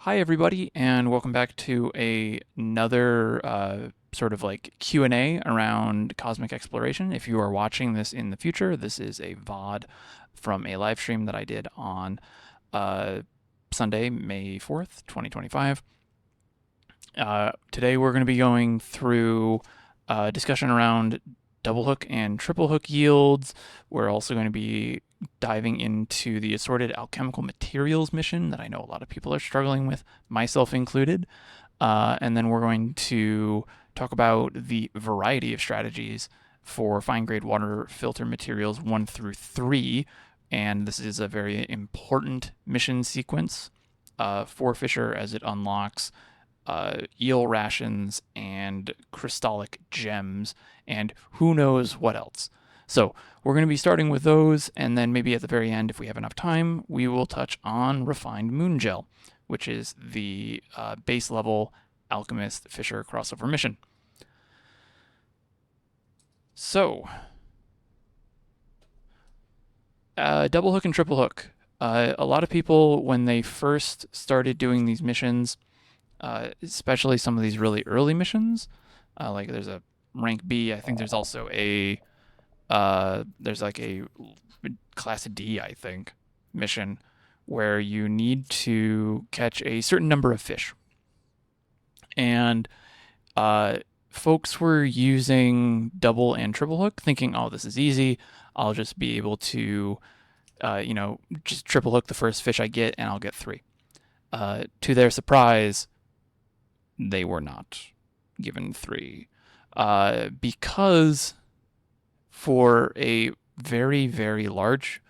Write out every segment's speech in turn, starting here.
Hi everybody, and welcome back to another sort of like Q&A around cosmic exploration. If you are watching this in the future, this is a VOD from a live stream that I did on Sunday, May 4th, 2025. Today we're going to be going through a discussion around double hook and triple hook yields. We're also going to be diving into the Assorted Alchemical Materials mission that I know a lot of people are struggling with, myself included. And then we're going to talk about the variety of strategies for fine-grade water filter materials 1 through 3. And this is a very important mission sequence for Fisher as it unlocks eel rations and crystallic gems and who knows what else. So we're going to be starting with those, and then maybe at the very end, if we have enough time, we will touch on refined Moongel, which is the base level Alchemist Fisher crossover mission. So, double hook and triple hook. A lot of people, when they first started doing these missions, especially some of these really early missions, like there's a rank B. I think there's also a there's like a class D, I think, mission where you need to catch a certain number of fish. And folks were using double and triple hook, thinking, oh, this is easy. I'll just be able to, just triple hook the first fish I get and I'll get 3. To their surprise, they were not given 3. Because for a very, very large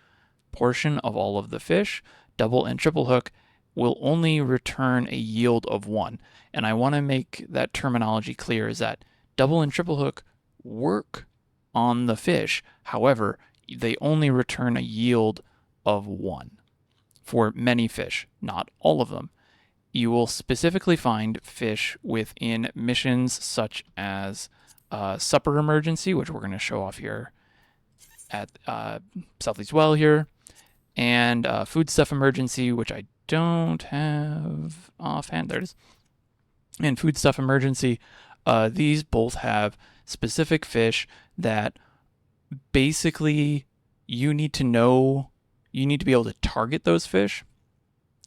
portion of all of the fish, double and triple hook will only return a yield of 1. And I want to make that terminology clear, is that double and triple hook work on the fish. However, they only return a yield of 1 for many fish, not all of them. You will specifically find fish within missions such as Supper Emergency, which we're going to show off here at Southeast Well here, and Foodstuff Emergency, which I don't have offhand. There it is. And Foodstuff Emergency, these both have specific fish that basically you need to be able to target those fish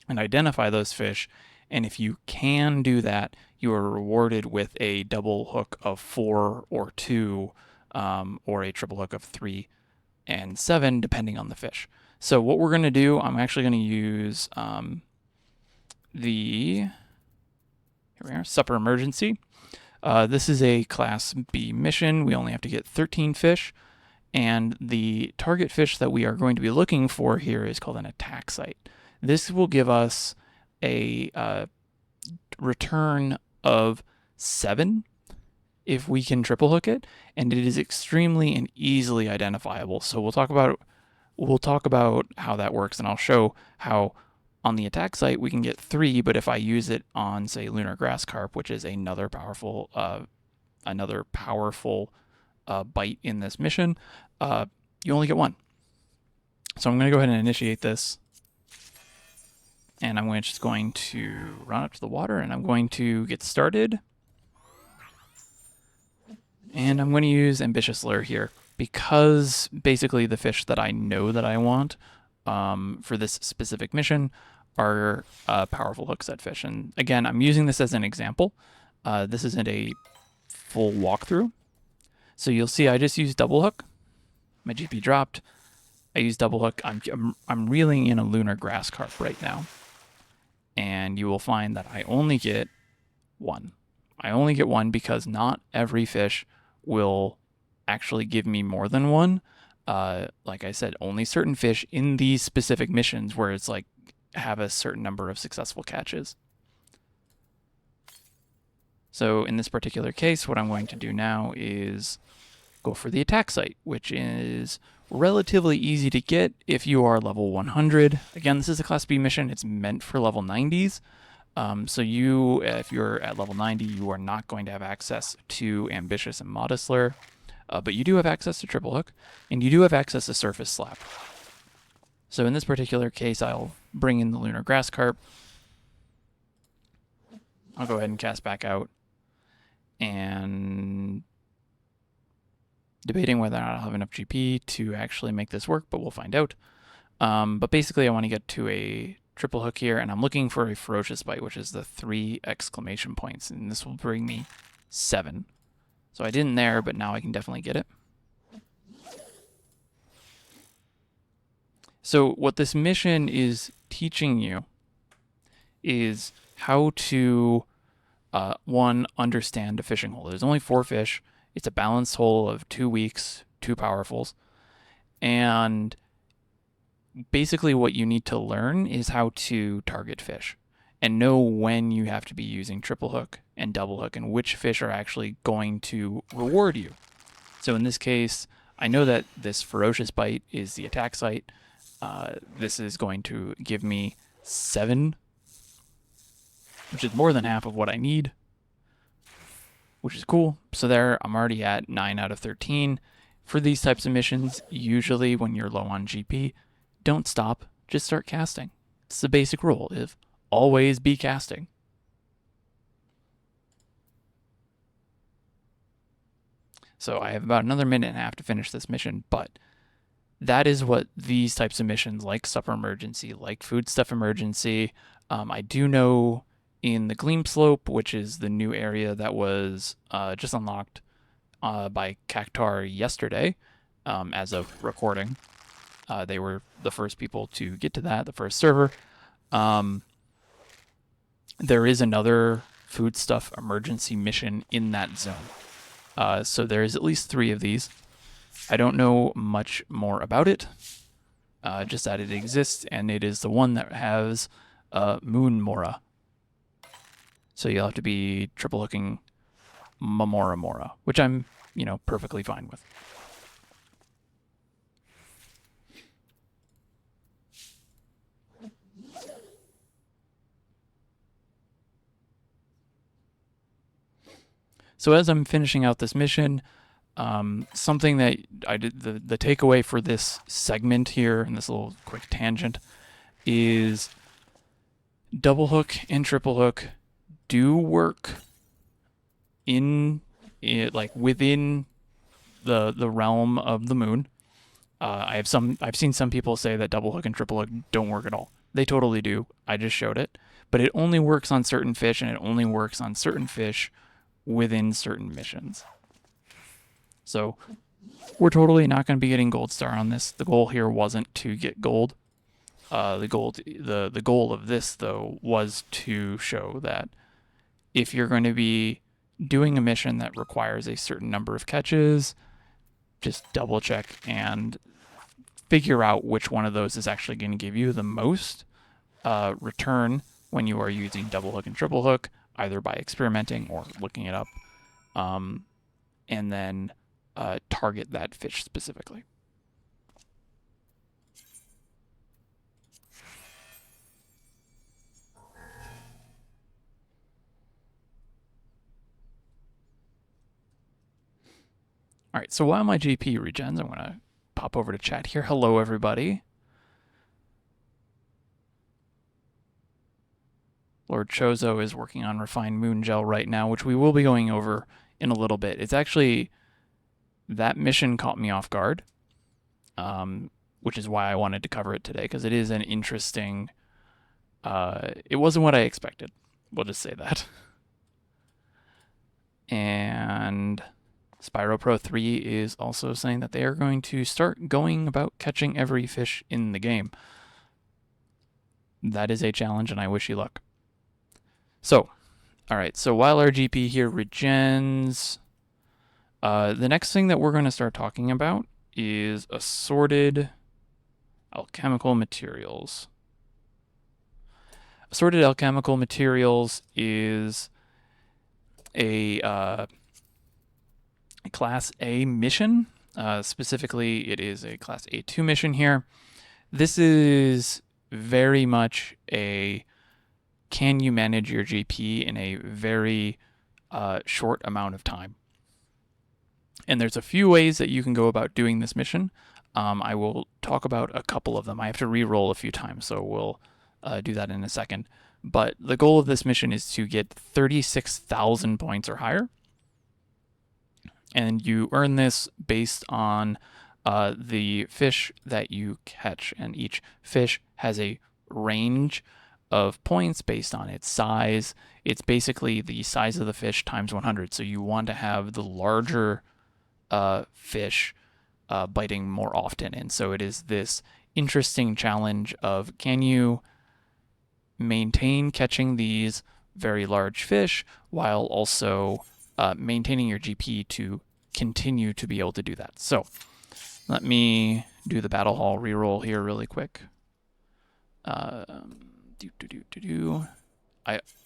and identify those fish. And if you can do that, you are rewarded with a double hook of 4 or 2, or a triple hook of 3 and 7, depending on the fish. So what we're going to do, I'm actually going to use here we are, Supper Emergency. This is a Class B mission. We only have to get 13 fish. And the target fish that we are going to be looking for here is called an attack site. This will give us a return of 7 if we can triple hook it, and it is extremely and easily identifiable. So we'll talk about how that works, and I'll show how on the attack site we can get 3, but if I use it on, say, Lunar Grass Carp, which is another powerful bite in this mission, you only get 1. So I'm going to go ahead and initiate this. And I'm just going to run up to the water, and I'm going to get started. And I'm going to use Ambitious Lure here, because basically the fish that I know that I want for this specific mission are powerful hookset fish. And again, I'm using this as an example. This isn't a full walkthrough. So you'll see I just used double hook. My GP dropped. I used double hook. I'm reeling in a Lunar Grass Carp right now. And you will find that I only get 1. I only get 1 because not every fish will actually give me more than 1. Like I said, only certain fish in these specific missions where it's like have a certain number of successful catches. So in this particular case, what I'm going to do now is go for the attack site, which is relatively easy to get if you are level 100. Again, this is a Class B mission. It's meant for level 90s. So if you're at level 90, you are not going to have access to Ambitious and Modest Lure. But you do have access to triple hook, and you do have access to surface slap. So in this particular case, I'll bring in the Lunar Grass Carp, I'll go ahead and cast back out. And debating whether or not I'll have enough GP to actually make this work, but we'll find out. But basically, I want to get to a triple hook here, and I'm looking for a Ferocious Bite, which is the 3 exclamation points, and this will bring me 7. So I didn't there, but now I can definitely get it. So what this mission is teaching you is how to, one, understand a fishing hole. There's only 4 fish. It's a balanced hole of 2 weaks, 2 powerfuls. And basically what you need to learn is how to target fish and know when you have to be using triple hook and double hook and which fish are actually going to reward you. So in this case, I know that this Ferocious Bite is the attack site. This is going to give me 7, which is more than half of what I need, which is cool. So there, I'm already at 9 out of 13. For these types of missions, usually when you're low on GP, don't stop, just start casting. It's the basic rule of always be casting. So I have about another minute and a half to finish this mission, but that is what these types of missions, like Supper Emergency, like Food Stuff Emergency, I do know in the Gleam Slope, which is the new area that was just unlocked by Cactar yesterday, as of recording. They were the first people to get to that, the first server. There is another Food Stuff Emergency mission in that zone. So there's at least 3 of these. I don't know much more about it, just that it exists, and it is the one that has Moon Mora. So you'll have to be triple hooking Mamora Mora, which I'm, perfectly fine with. So as I'm finishing out this mission, something that I did, the takeaway for this segment here, and this little quick tangent, is double hook and triple hook do work in it, like within the realm of the moon. I've seen some people say that double hook and triple hook don't work at all. They totally do. I just showed it, but it only works on certain fish, and it only works on certain fish within certain missions. So we're totally not going to be getting gold star on this. The goal here wasn't to get gold. The goal of this, though, was to show that if you're going to be doing a mission that requires a certain number of catches, just double check and figure out which one of those is actually going to give you the most return when you are using double hook and triple hook, either by experimenting or looking it up, and then target that fish specifically. All right, so while my GP regens, I'm going to pop over to chat here. Hello, everybody. Lord Chozo is working on refined Moongel right now, which we will be going over in a little bit. It's actually, that mission caught me off guard, which is why I wanted to cover it today, because it is an interesting, it wasn't what I expected. We'll just say that. And Spyro Pro 3 is also saying that they are going to start going about catching every fish in the game. That is a challenge, and I wish you luck. So, alright, so while our GP here regens, the next thing that we're going to start talking about is assorted alchemical materials. Assorted alchemical materials is a Class A mission. Specifically, it is a Class A2 mission here. This is very much a can you manage your GP in a very short amount of time. And there's a few ways that you can go about doing this mission. I will talk about a couple of them. I have to re-roll a few times, so we'll do that in a second. But the goal of this mission is to get 36,000 points or higher. And you earn this based on the fish that you catch. And each fish has a range of points based on its size. It's basically the size of the fish times 100. So you want to have the larger fish biting more often. And so it is this interesting challenge of, can you maintain catching these very large fish while also maintaining your GP to continue to be able to do that. So let me do the Battlehall reroll here really quick. I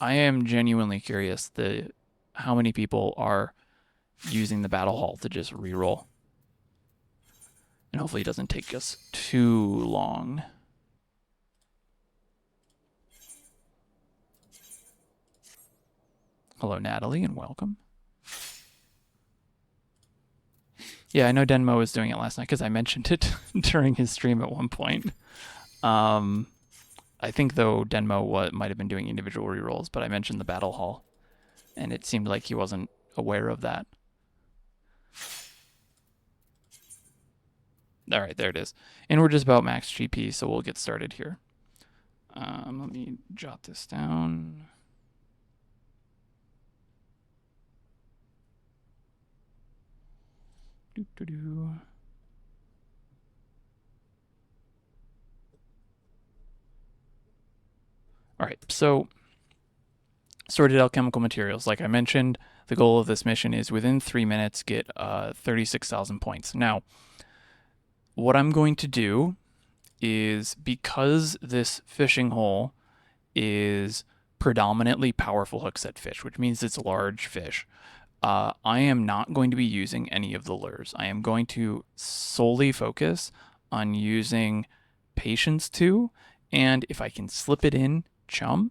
am genuinely curious how many people are using the Battlehall to just reroll. And hopefully it doesn't take us too long. Hello, Natalie, and welcome. Yeah, I know Denmo was doing it last night because I mentioned it during his stream at one point. I think, though, Denmo might have been doing individual rerolls, but I mentioned the Battlehall, and it seemed like he wasn't aware of that. All right, there it is. And we're just about max GP, so we'll get started here. Let me jot this down. All right, so sorted alchemical materials. Like I mentioned, the goal of this mission is within 3 minutes get 36,000 points. Now, what I'm going to do is, because this fishing hole is predominantly powerful hookset fish, which means it's large fish, I am not going to be using any of the lures. I am going to solely focus on using Patience 2, and if I can slip it in, Chum.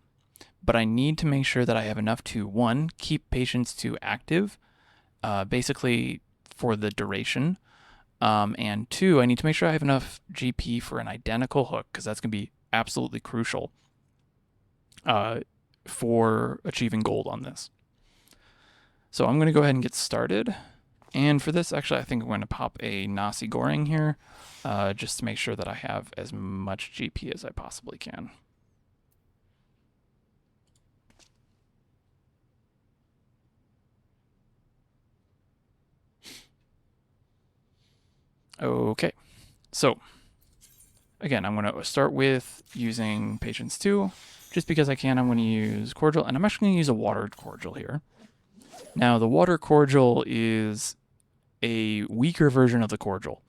But I need to make sure that I have enough to, 1, keep Patience 2 active, basically for the duration, and 2, I need to make sure I have enough GP for an identical hook, because that's going to be absolutely crucial for achieving gold on this. So I'm going to go ahead and get started. And for this, actually, I think I'm going to pop a Nasi Goreng here, just to make sure that I have as much GP as I possibly can. Okay, so again, I'm going to start with using Patience 2. Just because I can, I'm going to use Cordial, and I'm actually going to use a watered Cordial here. Now, the water cordial is a weaker version of the cordial.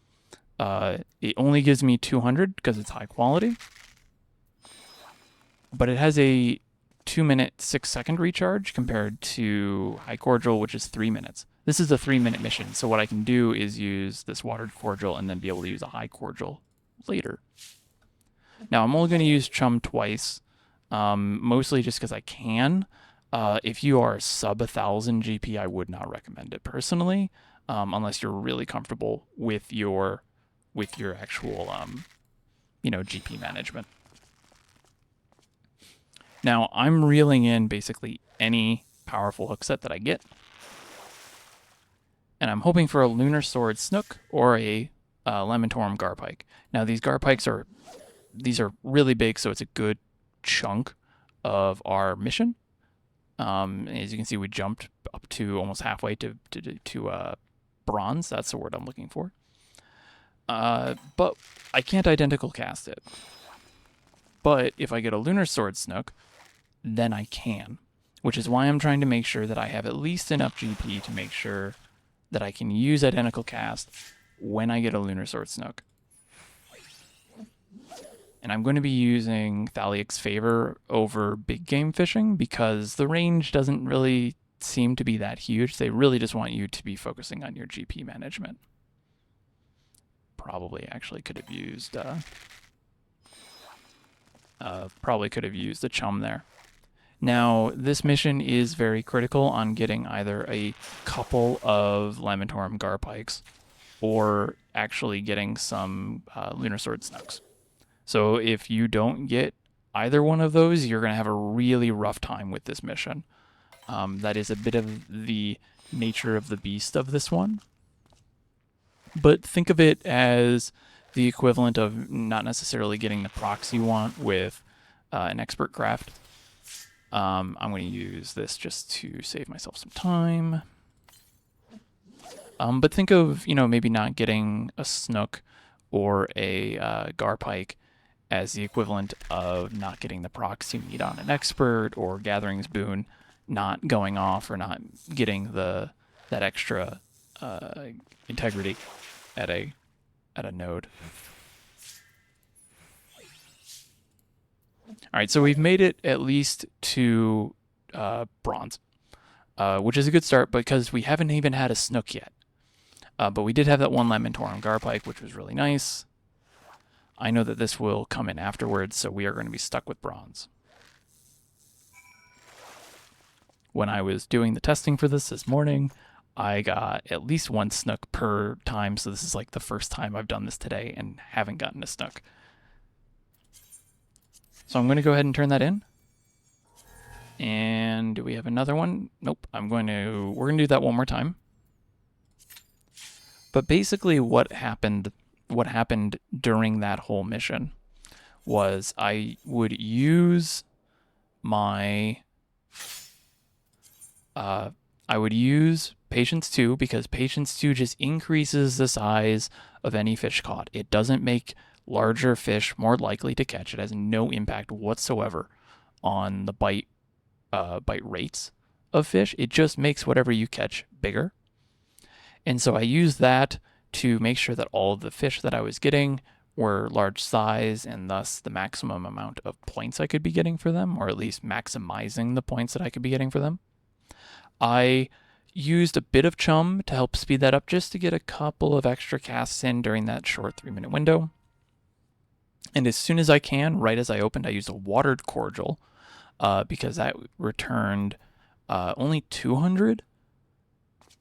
It only gives me 200 because it's high quality, but it has a 2-minute, 6-second recharge compared to high cordial, which is 3 minutes. This is a 3-minute mission, so what I can do is use this watered cordial and then be able to use a high cordial later. Now, I'm only going to use Chum twice, mostly just because I can. If you are sub 1,000 GP, I would not recommend it personally, unless you're really comfortable with your actual GP management. Now, I'm reeling in basically any powerful hook set that I get, and I'm hoping for a Lunar Sword Snook or a Lamentorum Garpike. Now, these Garpikes are really big, so it's a good chunk of our mission. As you can see, we jumped up to almost halfway to bronze. That's the word I'm looking for. But I can't identical cast it. But if I get a Lunar Sword Snook, then I can. Which is why I'm trying to make sure that I have at least enough GP to make sure that I can use identical cast when I get a Lunar Sword Snook. And I'm going to be using Thaliac's Favor over big game fishing because the range doesn't really seem to be that huge. They really just want you to be focusing on your GP management. Probably actually could have used a Chum there. Now, this mission is very critical on getting either a couple of Lamentorum Garpikes or actually getting some Lunar Sword Snooks. So if you don't get either one of those, you're going to have a really rough time with this mission. That is a bit of the nature of the beast of this one. But think of it as the equivalent of not necessarily getting the procs you want with an expert craft. I'm going to use this just to save myself some time. But think of, maybe not getting a snook or a garpike as the equivalent of not getting the procs you need on an expert, or Gathering's Boon not going off, or not getting that extra integrity at a node. All right, so we've made it at least to bronze, which is a good start because we haven't even had a snook yet. But we did have that one Lamentorum Garpike, which was really nice. I know that this will come in afterwards, so we are going to be stuck with bronze. When I was doing the testing for this morning, I got at least one snook per time, so this is like the first time I've done this today and haven't gotten a snook. So I'm going to go ahead and turn that in. And do we have another one? Nope. We're going to do that one more time. But basically what happened during that whole mission was I would use Patience 2, because Patience 2 just increases the size of any fish caught. It doesn't make larger fish more likely to catch. It has no impact whatsoever on the bite rates of fish. It just makes whatever you catch bigger. And so I used that to make sure that all of the fish that I was getting were large size, and thus the maximum amount of points I could be getting for them, or at least maximizing the points that I could be getting for them. I used a bit of chum to help speed that up, just to get a couple of extra casts in during that short 3-minute window. And as soon as I can, right as I opened, I used a watered cordial because that returned only 200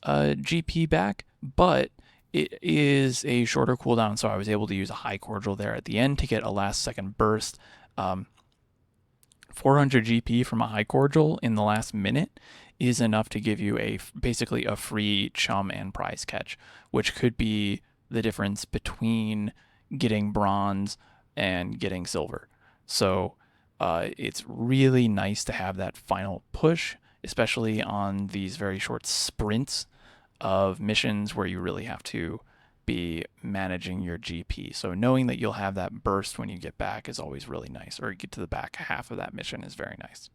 GP back, but it is a shorter cooldown, so I was able to use a high cordial there at the end to get a last second burst. 400 GP from a high cordial in the last minute is enough to give you basically a free chum and prize catch, which could be the difference between getting bronze and getting silver. So it's really nice to have that final push, especially on these very short sprints of missions where you really have to be managing your GP. So knowing that you'll have that burst when you get back is always really nice, or get to the back half of that mission is very nice.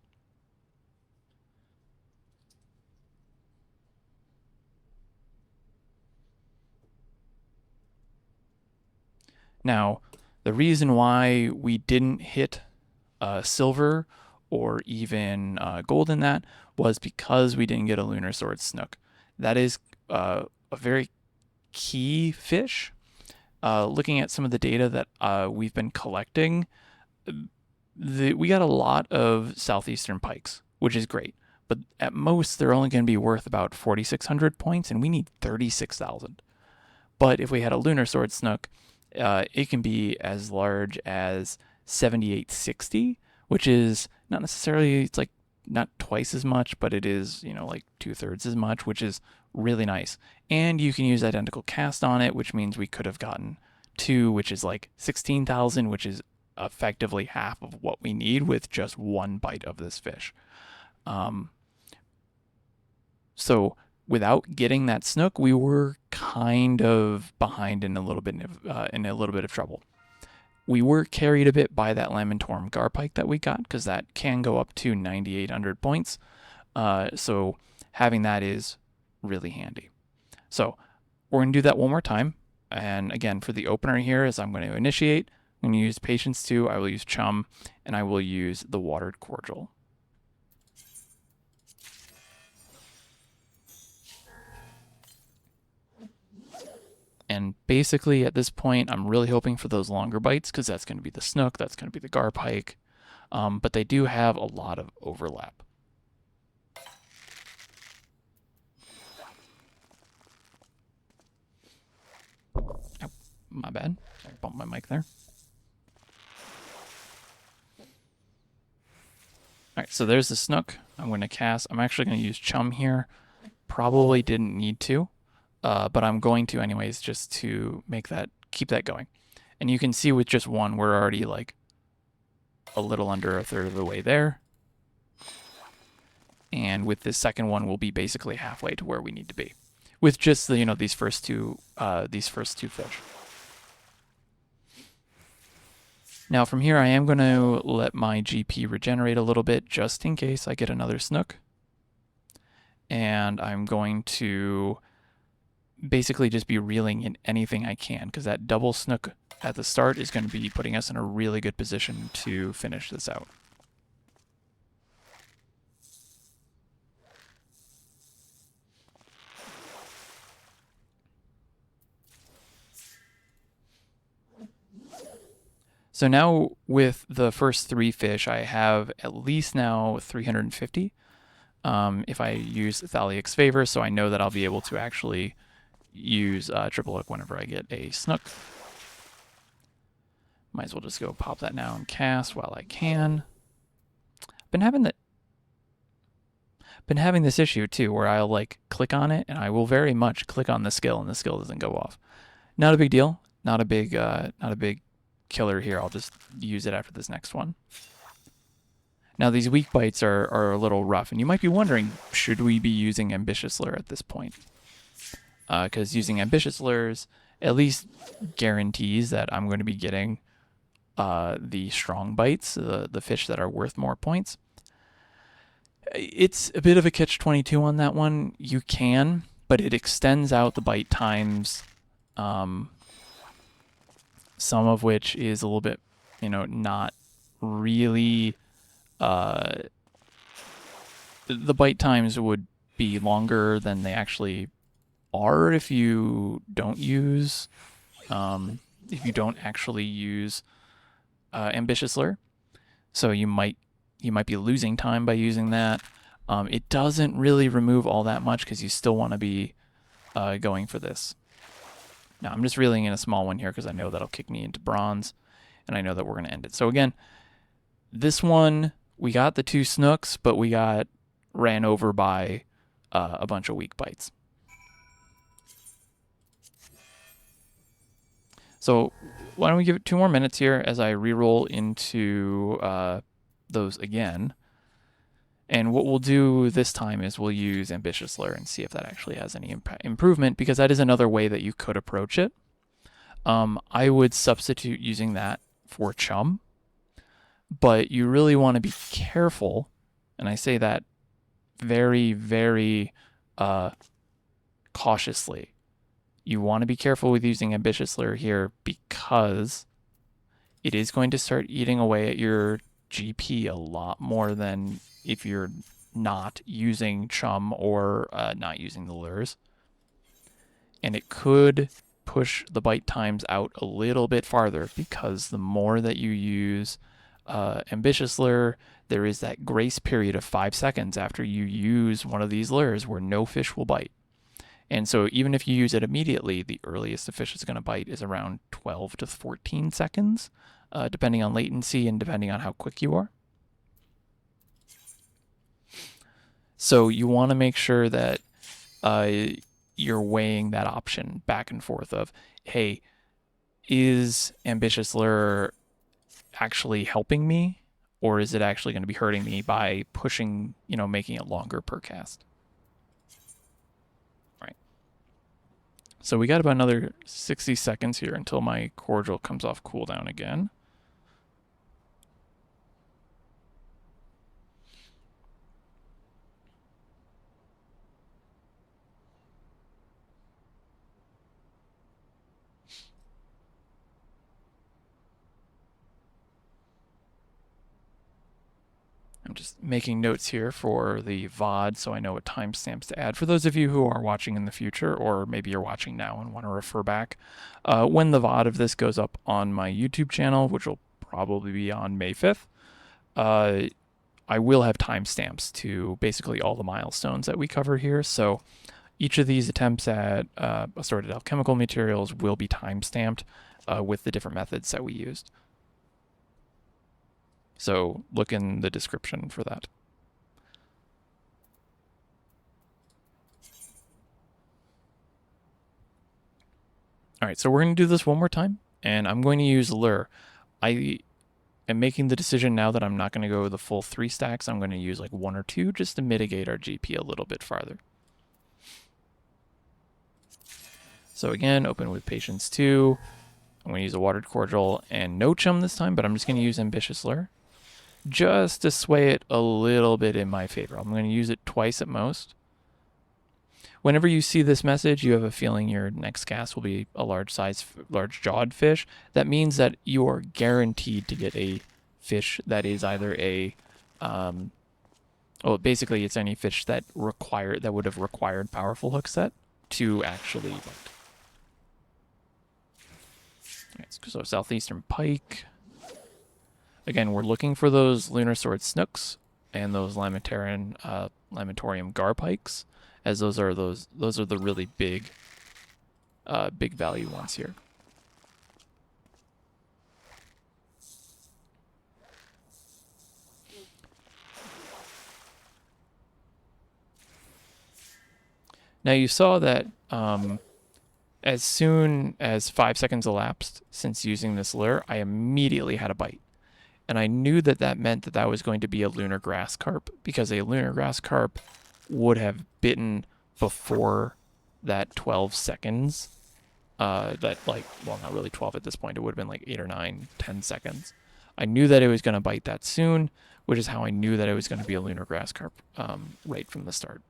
Now, the reason why we didn't hit silver or even gold in that was because we didn't get a Lunar Sword Snook. That is a very key fish. Looking at some of the data that we've been collecting, we got a lot of southeastern pikes, which is great. But at most, they're only going to be worth about 4,600 points, and we need 36,000. But if we had a Lunar Sword Snook, it can be as large as 7,860, which is not necessarily, it's like not twice as much, but it is, like 2/3 as much, which is really nice. And you can use identical cast on it, which means we could have gotten 2, which is like 16,000, which is effectively half of what we need with just one bite of this fish. So without getting that snook, we were kind of behind in a little bit of trouble. We were carried a bit by that Lamentorum Garpike that we got, because that can go up to 9,800 points. So having that is really handy. So we're going to do that one more time. And again, for the opener here, is I'm going to initiate. I'm going to use Patience 2. I will use Chum, and I will use the Watered Cordial. And basically at this point, I'm really hoping for those longer bites, because that's going to be the snook, that's going to be the garpike. But they do have a lot of overlap. Oh, my bad. I bumped my mic there. Alright, so there's the snook. I'm going to cast. I'm actually going to use chum here. Probably didn't need to, but I'm going to anyways just to make that, keep that going. And you can see with just one, we're already like a little under a third of the way there. And with this second one, we'll be basically halfway to where we need to be, with just the, these first two fish. Now from here, I am going to let my GP regenerate a little bit, just in case I get another snook. And I'm going to basically just be reeling in anything I can, because that double snook at the start is going to be putting us in a really good position to finish this out. So now with the first 3 fish, I have at least now 350. If I use Thaliac's Favor, so I know that I'll be able to actually use triple hook whenever I get a snook. Might as well just go pop that now and cast while I can. Been having this issue too, where I'll like click on it, and I will very much click on the skill, and the skill doesn't go off. Not a big deal. Not a big killer here. I'll just use it after this next one. Now these weak bites are a little rough, and you might be wondering, should we be using Ambitious Lure at this point? Because using Ambitious Lures at least guarantees that I'm going to be getting the strong bites, the fish that are worth more points. It's a bit of a catch-22 on that one. You can, but it extends out the bite times, some of which is a little bit, not really. The bite times would be longer than they actually are if you don't use, actually use Ambitious Lure. So you might be losing time by using that. It doesn't really remove all that much because you still want to be going for this. Now I'm just reeling in a small one here because I know that'll kick me into bronze, and I know that we're going to end it. So again, this one, we got the 2 snooks, but we got ran over by a bunch of weak bites. So why don't we give it 2 more minutes here as I reroll into those again. And what we'll do this time is we'll use Ambitious Lure and see if that actually has any improvement, because that is another way that you could approach it. I would substitute using that for chum, but you really want to be careful, and I say that very, very cautiously. You want to be careful with using Ambitious Lure here, because it is going to start eating away at your GP a lot more than if you're not using chum or not using the lures. And it could push the bite times out a little bit farther, because the more that you use Ambitious Lure, there is that grace period of 5 seconds after you use one of these lures where no fish will bite. And so even if you use it immediately, the earliest a fish is going to bite is around 12 to 14 seconds, depending on latency and depending on how quick you are. So you want to make sure that you're weighing that option back and forth of, hey, is Ambitious Lure actually helping me, or is it actually going to be hurting me by pushing, making it longer per cast? Right. So we got about another 60 seconds here until my cordial comes off cooldown again. I'm just making notes here for the VOD so I know what timestamps to add. For those of you who are watching in the future, or maybe you're watching now and want to refer back, when the VOD of this goes up on my YouTube channel, which will probably be on May 5th, I will have timestamps to basically all the milestones that we cover here. So each of these attempts at assorted alchemical materials will be timestamped with the different methods that we used. So look in the description for that. All right, so we're going to do this one more time, and I'm going to use Lure. I am making the decision now that I'm not going to go the full 3 stacks. I'm going to use like 1 or 2 just to mitigate our GP a little bit farther. So again, open with Patience 2. I'm going to use a Watered Cordial and no Chum this time, but I'm just going to use Ambitious Lure just to sway it a little bit in my favor. I'm going to use it twice at most. Whenever you see this message, you have a feeling your next cast will be a large-jawed fish. That means that you are guaranteed to get a fish that is either a, well, basically it's any fish that would have required powerful hook set to actually bite. Right, so Southeastern Pike. Again, we're looking for those Lunar Sword Snooks and those Lamentorium Gar Pikes, as those are the really big value ones here. Now you saw that as soon as 5 seconds elapsed since using this lure, I immediately had a bite. And I knew that that meant that that was going to be a lunar grass carp, because a lunar grass carp would have bitten before that 12 seconds. That, like, well, not really 12 at this point. It would have been like 8 or 9, 10 seconds. I knew that it was going to bite that soon, which is how I knew that it was going to be a lunar grass carp right from the start.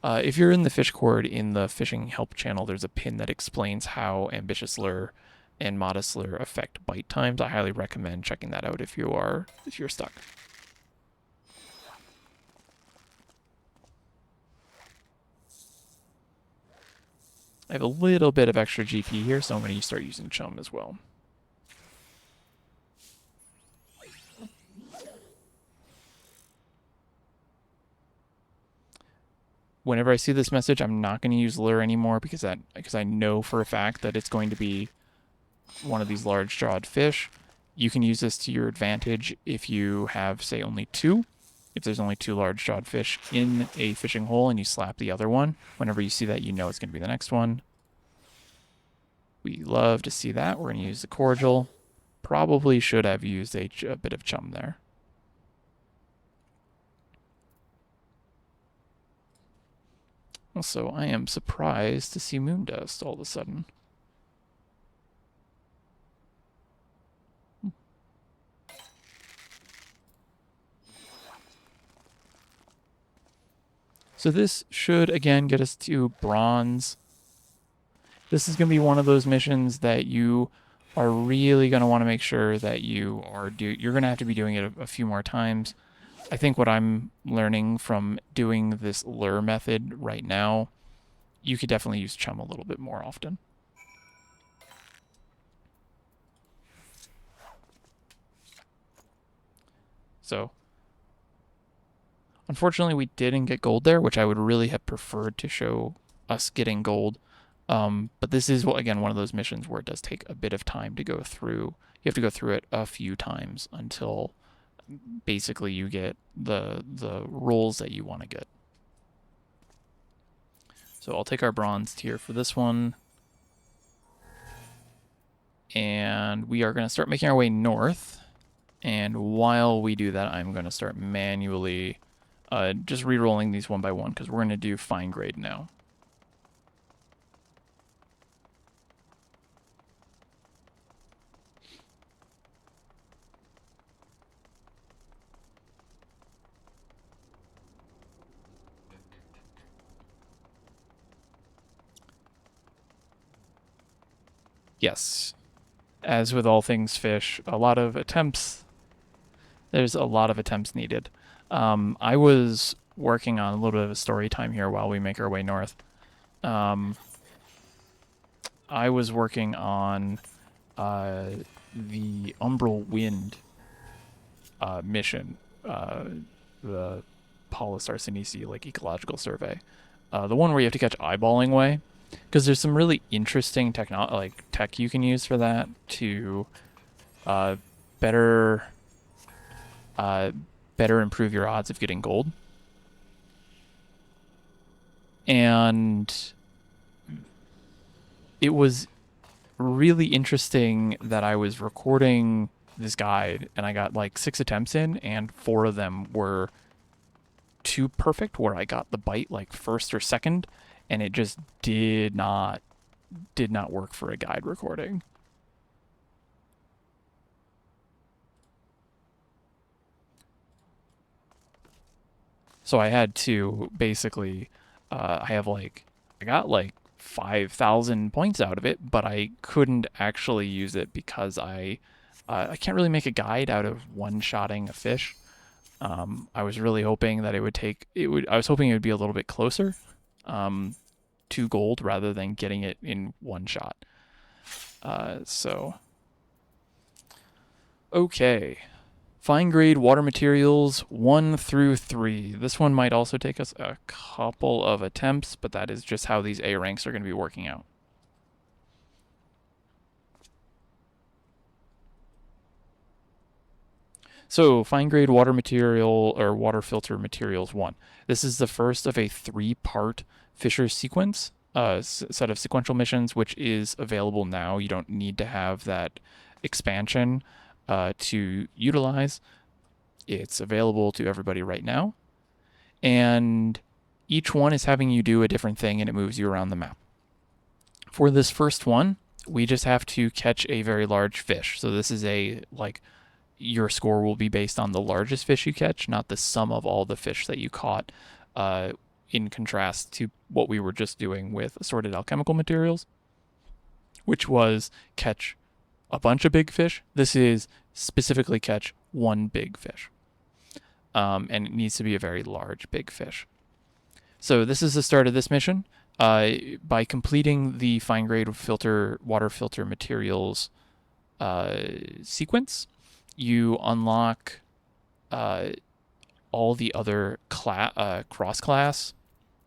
If you're in the fish cord in the fishing help channel, there's a pin that explains how ambitious lure and modest lure affect bite times. I highly recommend checking that out if you're stuck. I have a little bit of extra GP here, so I'm going to start using Chum as well. Whenever I see this message, I'm not going to use lure anymore because I know for a fact that it's going to be one of these large-jawed fish. You can use this to your advantage if you have, say, only 2. If there's only 2 large-jawed fish in a fishing hole and you slap the other one, whenever you see that, you know it's going to be the next one. We love to see that. We're going to use the cordial. Probably should have used a bit of Chum there. Also, I am surprised to see Moondust all of a sudden. So this should, again, get us to bronze. This is going to be one of those missions that you are really going to want to make sure that you're going to have to be doing it a few more times. I think what I'm learning from doing this lure method right now, you could definitely use Chum a little bit more often. So, unfortunately, we didn't get gold there, which I would really have preferred to show us getting gold. But this is, again, one of those missions where it does take a bit of time to go through. You have to go through it a few times until basically you get the rolls that you want to get. So I'll take our bronze tier for this one. And we are going to start making our way north. And while we do that, I'm going to start manually just re-rolling these one by one, because we're going to do fine grade now. Yes, as with all things fish, there's a lot of attempts needed. I was working on a little bit of a story time here while we make our way north. I was working on the Umbral Wind mission, the Palus Arsenici, like, ecological survey. The one where you have to catch Eyeballingway. Because there's some really interesting tech you can use for that to better better improve your odds of getting gold. And it was really interesting that I was recording this guide and I got like 6 attempts in, and 4 of them were too perfect where I got the bite like first or second, and it just did not work for a guide recording. So I had to basically I got like 5,000 points out of it, but I couldn't actually use it because I can't really make a guide out of one-shotting a fish. I was really hoping that I was hoping it would be a little bit closer to gold rather than getting it in one shot. Okay. Fine grade water materials 1 through 3. This one might also take us a couple of attempts, but that is just how these A ranks are going to be working out. So, fine grade water material or water filter materials 1. This is the first of a 3-part Fisher sequence, set of sequential missions, which is available now. You don't need to have that expansion to utilize. It's available to everybody right now. And each one is having you do a different thing, and it moves you around the map. For this first one, we just have to catch a very large fish. So this is your score will be based on the largest fish you catch, not the sum of all the fish that you caught, in contrast to what we were just doing with assorted alchemical materials, which was catch a bunch of big fish. This is specifically catch one big fish. And it needs to be a very large big fish. So this is the start of this mission. By completing the fine grade water filter materials sequence, you unlock all the other cross-class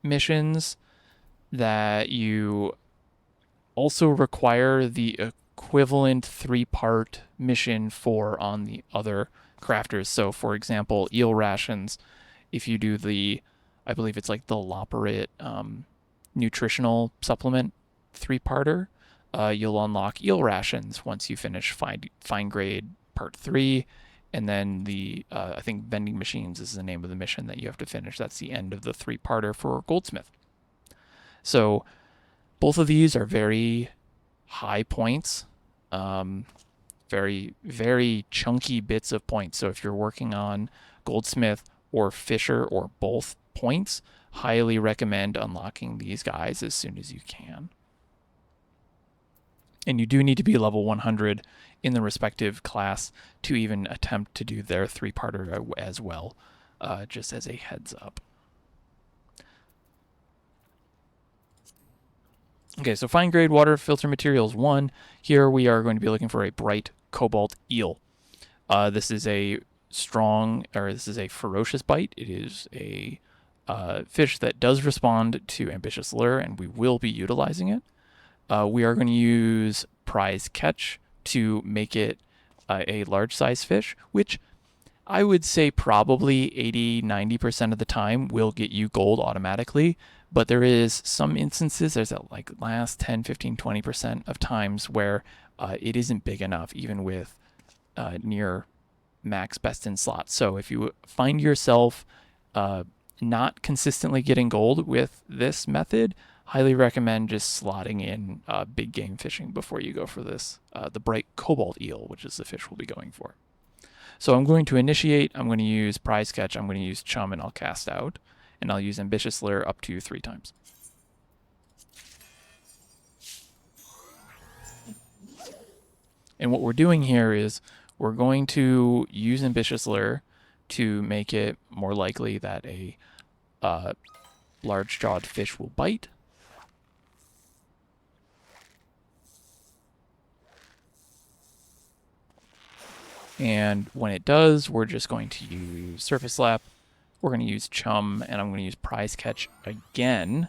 missions that you also require the equivalent 3-part mission for on the other crafters. So, for example, eel rations, if you do I believe it's like the Loperit nutritional supplement 3-parter, you'll unlock eel rations once you finish fine grade part 3. And then I think vending machines is the name of the mission that you have to finish. That's the end of the 3-parter for Goldsmith. So both of these are very high points, very, very chunky bits of points. So if you're working on Goldsmith or Fisher or both points, highly recommend unlocking these guys as soon as you can. And you do need to be level 100 in the respective class to even attempt to do their 3-parter as well, just as a heads up. Okay, so fine grade water filter materials 1. Here we are going to be looking for a bright cobalt eel. This is a ferocious bite. It is a fish that does respond to ambitious lure, and we will be utilizing it. We are going to use prize catch to make it a large size fish, which I would say probably 80-90% of the time will get you gold automatically. But there is some instances, there's that like last 10, 15, 20% of times where it isn't big enough, even with near max best in slot. So if you find yourself not consistently getting gold with this method, highly recommend just slotting in big game fishing before you go for this, the bright cobalt eel, which is the fish we'll be going for. So I'm going to initiate, I'm going to use prize catch, I'm going to use chum, and I'll cast out. And I'll use ambitious lure up to 3 times. And what we're doing here is we're going to use ambitious lure to make it more likely that a large-jawed fish will bite. And when it does, we're just going to use surface slap. We're going to use chum, and I'm going to use prize catch again.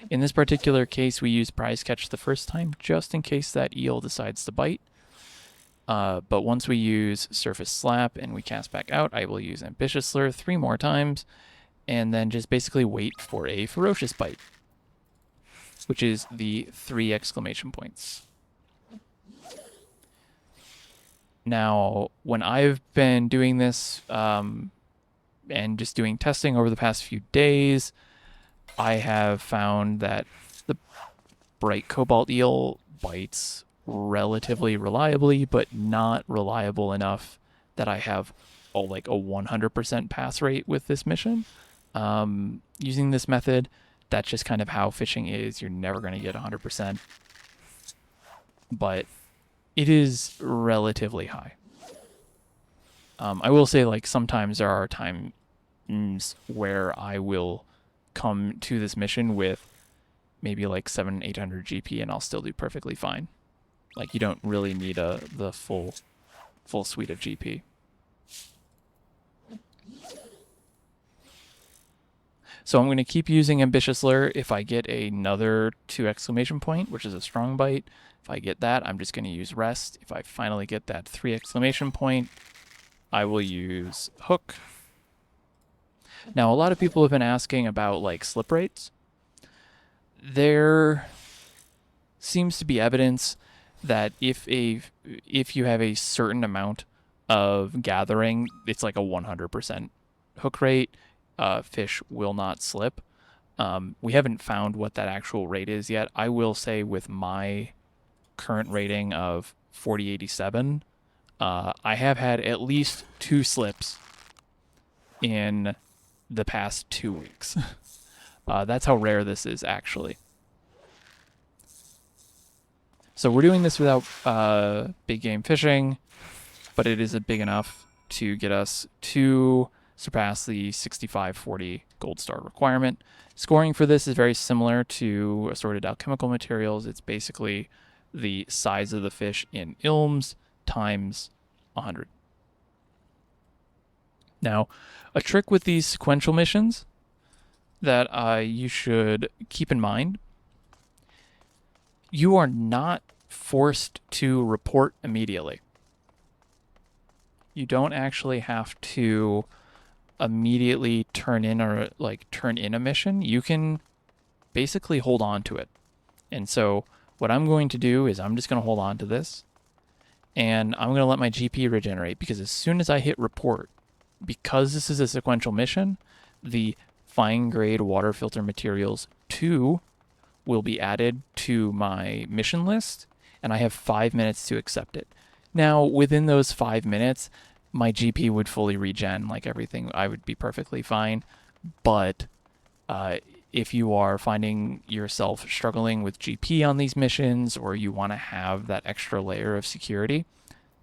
In this particular case, we use prize catch the first time just in case that eel decides to bite. But once we use Surface Slap and we cast back out, I will use Ambitious Slur 3 more times, and then just basically wait for a Ferocious Bite, which is the 3 exclamation points. Now, when I've been doing this and just doing testing over the past few days, I have found that the Bright Cobalt Eel bites relatively reliably, but not reliable enough that I have like a 100% pass rate with this mission. Using this method, that's just kind of how fishing is. You're never going to get 100%, but it is relatively high. I will say, like, sometimes there are times where I will come to this mission with maybe like 700-800 GP, and I'll still do perfectly fine. Like, you don't really need the full suite of GP. So I'm going to keep using Ambitious Lure. If I get another 2 exclamation point, which is a strong bite, if I get that, I'm just going to use Rest. If I finally get that 3 exclamation point, I will use Hook. Now, a lot of people have been asking about like slip rates. There seems to be evidence that if you have a certain amount of gathering, it's like a 100% hook rate, fish will not slip. We haven't found what that actual rate is yet. I will say with my current rating of 4087, I have had at least 2 slips in the past 2 weeks. That's how rare this is, actually. So we're doing this without big game fishing, but it is big enough to get us to surpass the 6540 gold star requirement. Scoring for this is very similar to assorted alchemical materials. It's basically the size of the fish in ilms times 100. Now, a trick with these sequential missions that you should keep in mind: you are not forced to report immediately. You don't actually have to immediately turn in a mission. You can basically hold on to it. And so what I'm going to do is I'm just going to hold on to this, and I'm going to let my GP regenerate, because as soon as I hit report, because this is a sequential mission, the fine grade water filter materials 2 will be added to my mission list, and I have 5 minutes to accept it. Now, within those 5 minutes, my GP would fully regen, like everything. I would be perfectly fine. But if you are finding yourself struggling with GP on these missions, or you want to have that extra layer of security,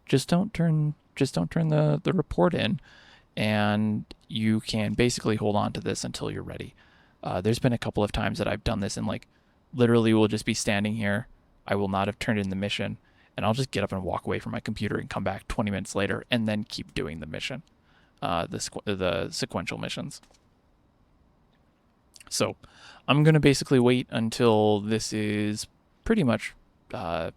just don't turn the report in, and you can basically hold on to this until you're ready. There's been a couple of times that I've done this, and like literally will just be standing here. I will not have turned in the mission, and I'll just get up and walk away from my computer and come back 20 minutes later and then keep doing the mission, the sequential missions. So I'm going to basically wait until this is pretty much, my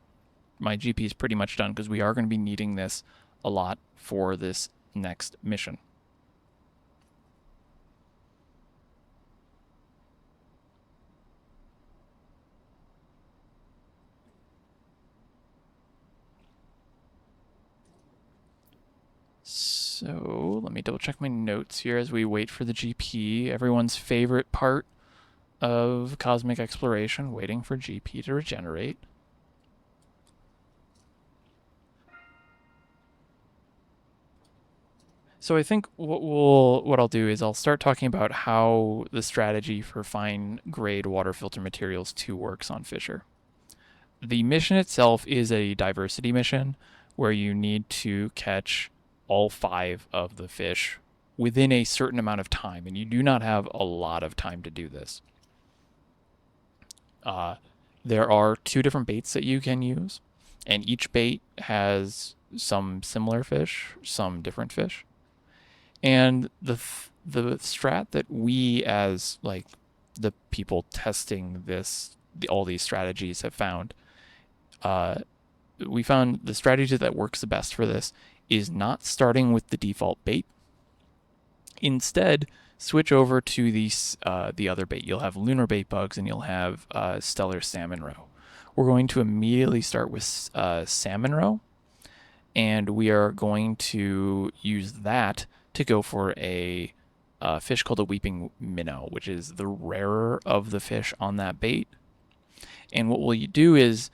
GP is pretty much done, because we are going to be needing this a lot for this next mission. So let me double check my notes here as we wait for the GP. Everyone's favorite part of cosmic exploration, waiting for GP to regenerate. So I think what I'll do is I'll start talking about how the strategy for fine grade water filter materials 2 works on Fisher. The mission itself is a diversity mission where you need to catch all 5 of the fish within a certain amount of time, and you do not have a lot of time to do this. There are 2 different baits that you can use, and each bait has some similar fish, some different fish. And the strat that we, as like the people testing this, all these strategies, have found, we found the strategy that works the best for this is not starting with the default bait. Instead, switch over to the other bait. You'll have lunar bait bugs and you'll have stellar salmon roe. We're going to immediately start with salmon roe, and we are going to use that to go for a fish called a weeping minnow, which is the rarer of the fish on that bait. And what we'll do is,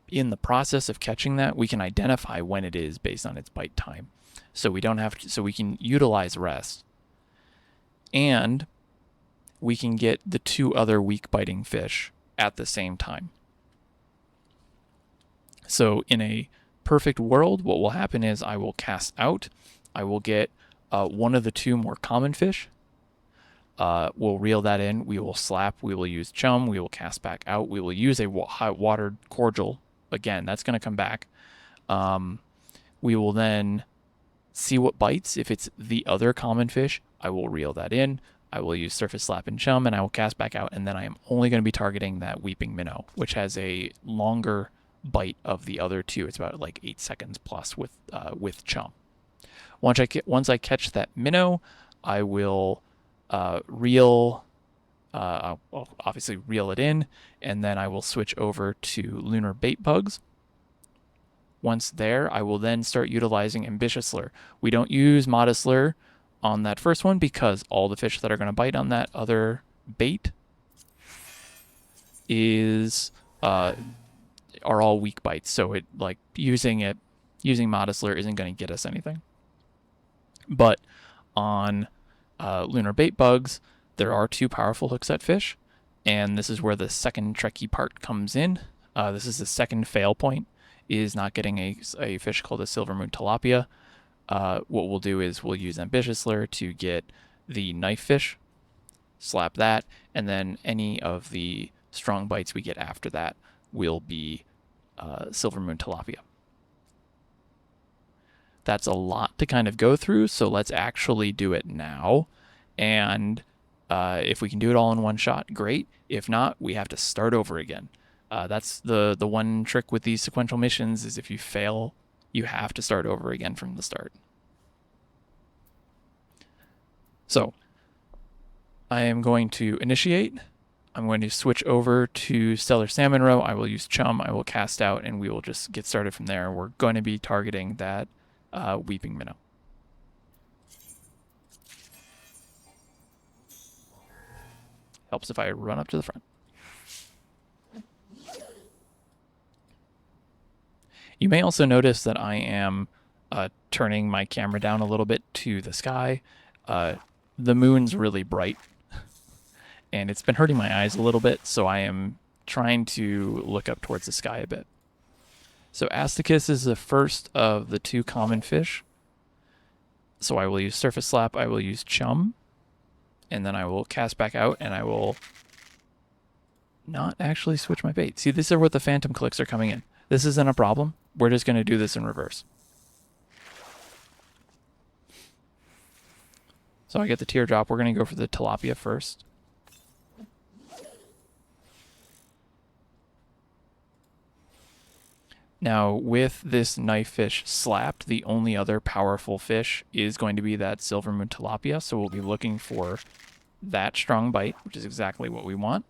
in the process of catching that, we can identify when it is based on its bite time. So we don't have to, so we can utilize rest. And we can get the 2 other weak biting fish at the same time. So in a perfect world, what will happen is I will cast out. I will get one of the 2 more common fish. We'll reel that in. We will slap. We will use chum. We will cast back out. We will use a hot watered cordial. Again, that's going to come back. We will then see what bites. If it's the other common fish, I will reel that in. I will use surface slap and chum, and I will cast back out. And then I am only going to be targeting that weeping minnow, which has a longer bite of the other 2. It's about like 8 seconds plus with chum. Once I catch that minnow, I will I'll obviously reel it in, and then I will switch over to lunar bait bugs. Once there, I will then start utilizing ambitious lure. We don't use modest lure on that first one because all the fish that are going to bite on that other bait are all weak bites. So it using modest lure isn't going to get us anything. But on lunar bait bugs, there are 2 powerful hookset fish, and this is where the second tricky part comes in. This is the second fail point, is not getting a fish called a silver moon tilapia. What we'll do is we'll use ambitious lure to get the knife fish, slap that, and then any of the strong bites we get after that will be silver moon tilapia. That's a lot to kind of go through, so let's actually do it now. And if we can do it all in one shot, great. If not, we have to start over again. That's the one trick with these sequential missions, is if you fail, you have to start over again from the start. So I am going to initiate. I'm going to switch over to stellar salmon roe. I will use chum. I will cast out, and we will just get started from there. We're going to be targeting that weeping minnow. Helps if I run up to the front. You may also notice that I am turning my camera down a little bit to the sky. The moon's really bright, and it's been hurting my eyes a little bit, so I am trying to look up towards the sky a bit. So Asticus is the first of the 2 common fish. So I will use surface slap, I will use chum, and then I will cast back out, and I will not actually switch my bait. See, these are what the phantom clicks are coming in. This isn't a problem. We're just going to do this in reverse. So I get the teardrop. We're going to go for the tilapia first. Now, with this knife fish slapped, the only other powerful fish is going to be that silver moon tilapia, so we'll be looking for that strong bite, which is exactly what we want.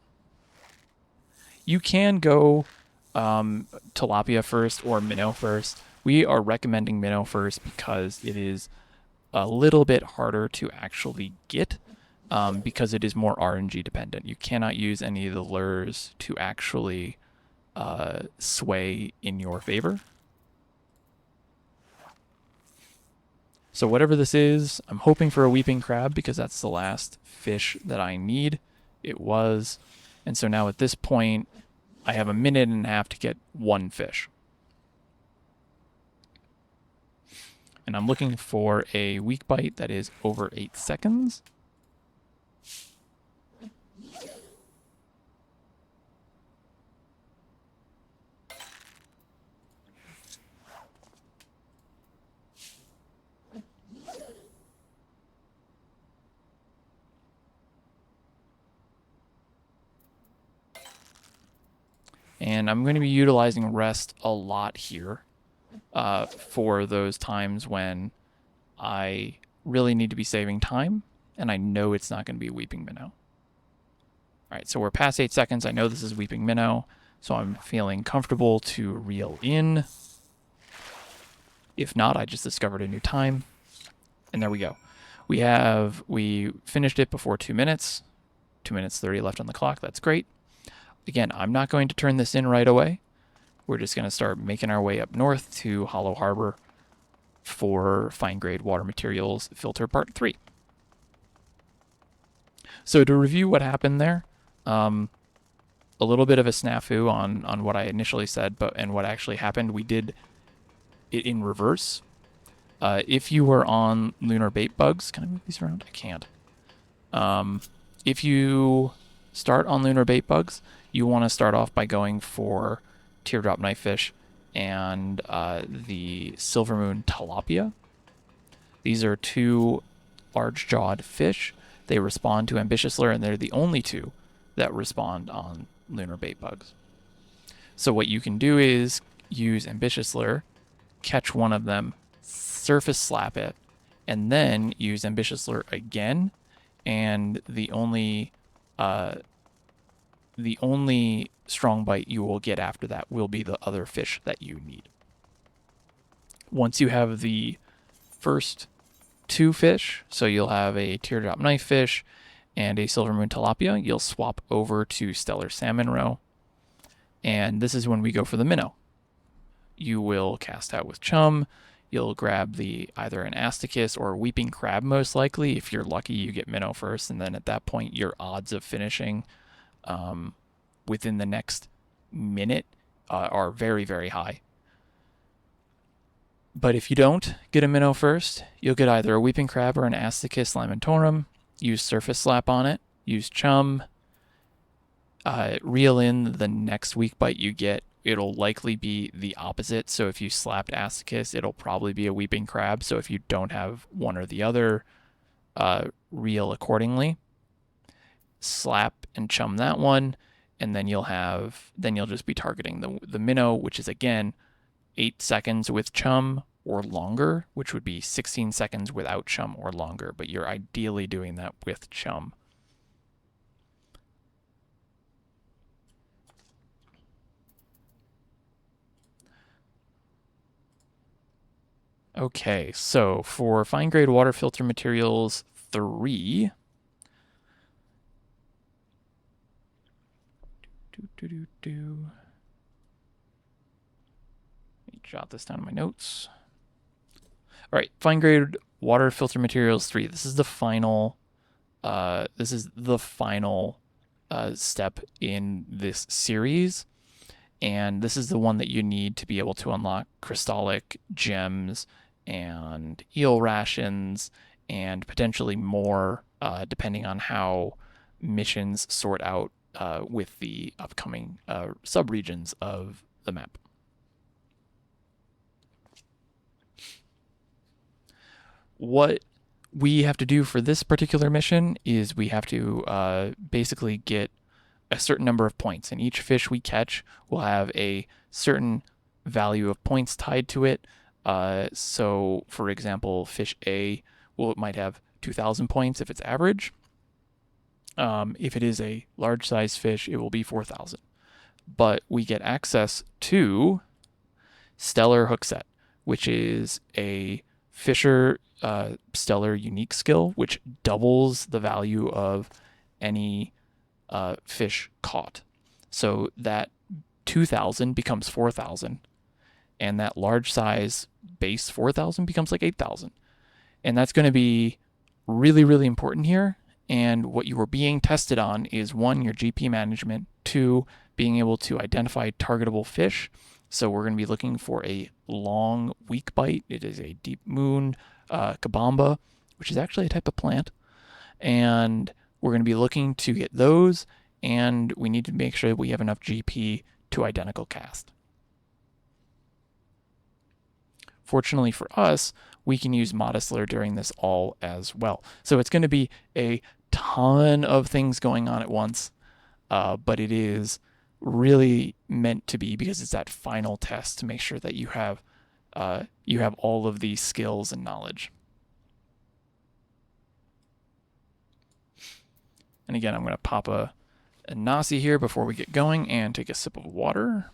You can go tilapia first or minnow first. We are recommending minnow first because it is a little bit harder to actually get because it is more RNG dependent. You cannot use any of the lures to actually sway in your favor. So whatever this is, I'm hoping for a weeping crab because that's the last fish that I need. It was. And so now at this point, I have a minute and a half to get 1 fish. And I'm looking for a weak bite that is over 8 seconds. And I'm going to be utilizing rest a lot here for those times when I really need to be saving time, and I know it's not going to be Weeping Minnow. All right, so we're past 8 seconds. I know this is Weeping Minnow, so I'm feeling comfortable to reel in. If not, I just discovered a new time. And there we go. We finished it before 2 minutes. 2 minutes 30 left on the clock. That's great. Again, I'm not going to turn this in right away. We're just going to start making our way up north to Hollow Harbor for fine grade water materials filter part 3. So to review what happened there, a little bit of a snafu on what I initially said, and what actually happened. We did it in reverse. If you were on lunar bait bugs, can I move these around? I can't. If you start on lunar bait bugs, you want to start off by going for teardrop knifefish and the silver moon tilapia. These are 2 large-jawed fish. They respond to ambitious lure, and they're the only 2 that respond on lunar bait bugs. So what you can do is use ambitious lure, catch one of them, surface slap it, and then use ambitious lure again. And the only strong bite you will get after that will be the other fish that you need. Once you have the first 2 fish, so you'll have a teardrop knifefish and a silver moon tilapia, you'll swap over to stellar salmon roe, and this is when we go for the minnow. You will cast out with chum. You'll grab either an asticus or a weeping crab, most likely. If you're lucky, you get minnow first, and then at that point, your odds of finishing within the next minute are very, very high. But if you don't get a minnow first, you'll get either a weeping crab or an asticus lamentorum. Use surface slap on it. Use chum. Reel in the next weak bite you get. It'll likely be the opposite. So if you slapped asticus, it'll probably be a weeping crab. So if you don't have one or the other, reel accordingly. Slap and chum that one, and then you'll just be targeting the minnow, which is again 8 seconds with chum or longer, which would be 16 seconds without chum or longer, but you're ideally doing that with chum. Okay, so for fine grade water filter materials 3, let me jot this down in my notes. All right, fine grade water filter materials 3. This is the final. Step in this series, and this is the one that you need to be able to unlock crystallic gems and eel rations and potentially more, depending on how missions sort out with the upcoming subregions of the map. What we have to do for this particular mission is we have to basically get a certain number of points, and each fish we catch will have a certain value of points tied to it. So, for example, fish A, it might have 2,000 points if it's average. If it is a large size fish, it will be 4,000. But we get access to Stellar Hookset, which is a Fisher Stellar unique skill, which doubles the value of any fish caught. So that 2,000 becomes 4,000, and that large size base 4,000 becomes like 8,000. And that's going to be really, really important here. And what you are being tested on is 1, your GP management, 2, being able to identify targetable fish. So we're going to be looking for a long weak bite. It is a deep moon kabamba, which is actually a type of plant. And we're going to be looking to get those, and we need to make sure that we have enough GP to identical cast. Fortunately for us, we can use Modest Lure during this all as well. So it's going to be a ton of things going on at once, but it is really meant to be, because it's that final test to make sure that you have all of these skills and knowledge. And again, I'm going to pop a Nasi here before we get going and take a sip of water.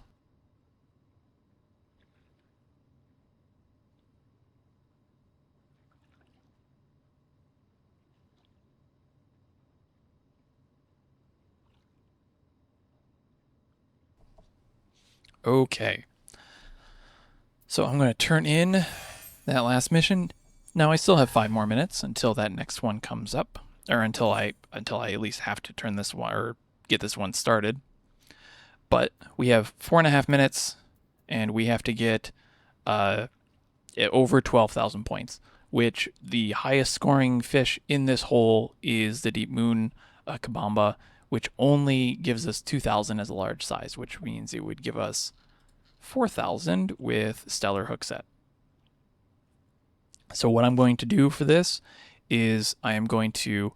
Okay. So I'm going to turn in that last mission. Now I still have 5 more minutes until that next one comes up, or until I at least have to turn this one or get this one started. But we have 4.5 minutes, and we have to get over 12,000 points, which the highest scoring fish in this hole is the Deep Moon Kabamba, which only gives us 2,000 as a large size, which means it would give us 4,000 with Stellar Hookset. So what I'm going to do for this is I am going to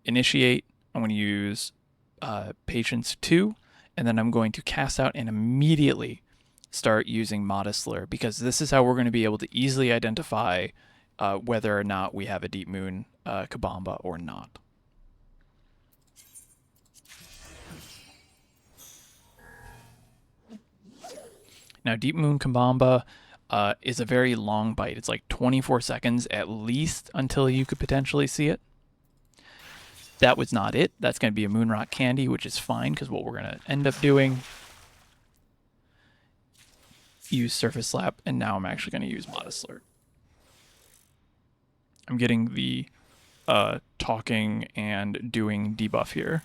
initiate. I'm going to use Patience 2, and then I'm going to cast out and immediately start using Modest Lure, because this is how we're going to be able to easily identify whether or not we have a Deep Moon Kabamba or not. Now, Deep Moon Kabamba is a very long bite. It's like 24 seconds at least until you could potentially see it. That was not it. That's going to be a Moonrock Candy, which is fine, because what we're going to end up doing, use Surface Slap, and now I'm actually going to use Modest Lure. I'm getting the talking and doing debuff here.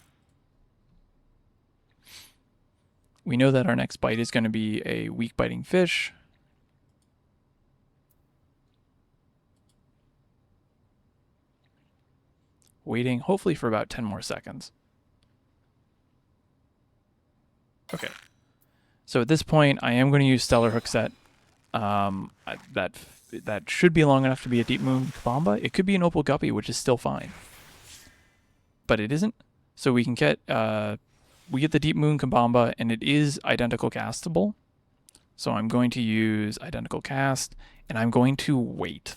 We know that our next bite is going to be a weak biting fish. Waiting, hopefully, for about 10 more seconds. Okay. So at this point, I am going to use Stellar Hookset. That should be long enough to be a Deep Moon Kabamba. It could be an Opal Guppy, which is still fine. But it isn't. So we can get we get the Deep Moon Kabamba, and it is identical castable. So I'm going to use Identical Cast, and I'm going to wait.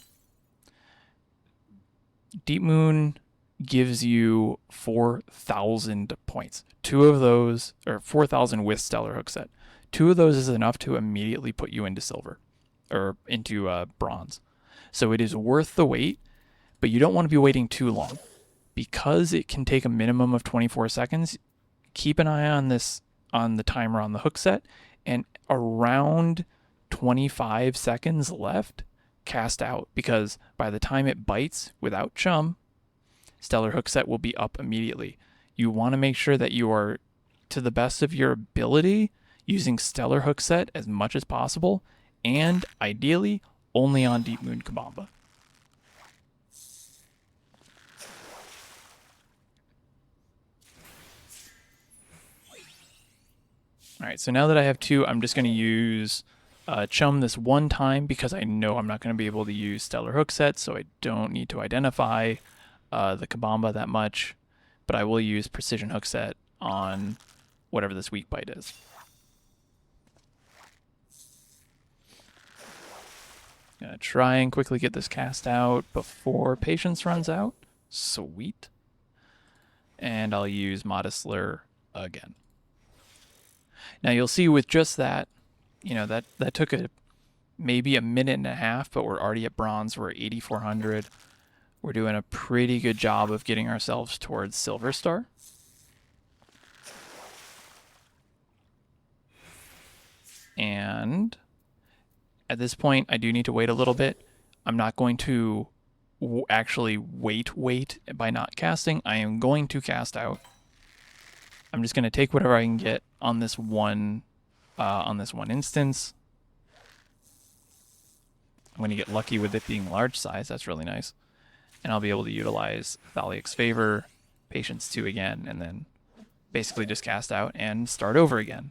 Deep Moon gives you 4,000 points. 2 of those, or 4,000 with Stellar Hookset. 2 of those is enough to immediately put you into silver, or into bronze. So it is worth the wait, but you don't want to be waiting too long. Because it can take a minimum of 24 seconds, keep an eye on the timer on the hook set, and around 25 seconds left, cast out, because by the time it bites without chum, Stellar Hookset will be up immediately. You want to make sure that you are, to the best of your ability, using Stellar Hookset as much as possible, and ideally only on Deep Moon Kabamba. All right, so now that I have 2, I'm just going to use Chum this one time, because I know I'm not going to be able to use Stellar Hookset, so I don't need to identify the Kabamba that much, but I will use Precision Hookset on whatever this weak bite is. Gonna try and quickly get this cast out before Patience runs out. Sweet. And I'll use Modest Lure again. Now you'll see with just that, that took maybe a minute and a half, but we're already at bronze. We're at 8,400. We're doing a pretty good job of getting ourselves towards Silver Star. And at this point, I do need to wait a little bit. I'm not going to actually wait by not casting. I am going to cast out. I'm just going to take whatever I can get on this one instance. I'm going to get lucky with it being large size. That's really nice. And I'll be able to utilize Thaliac's Favor, Patience 2 again, and then basically just cast out and start over again,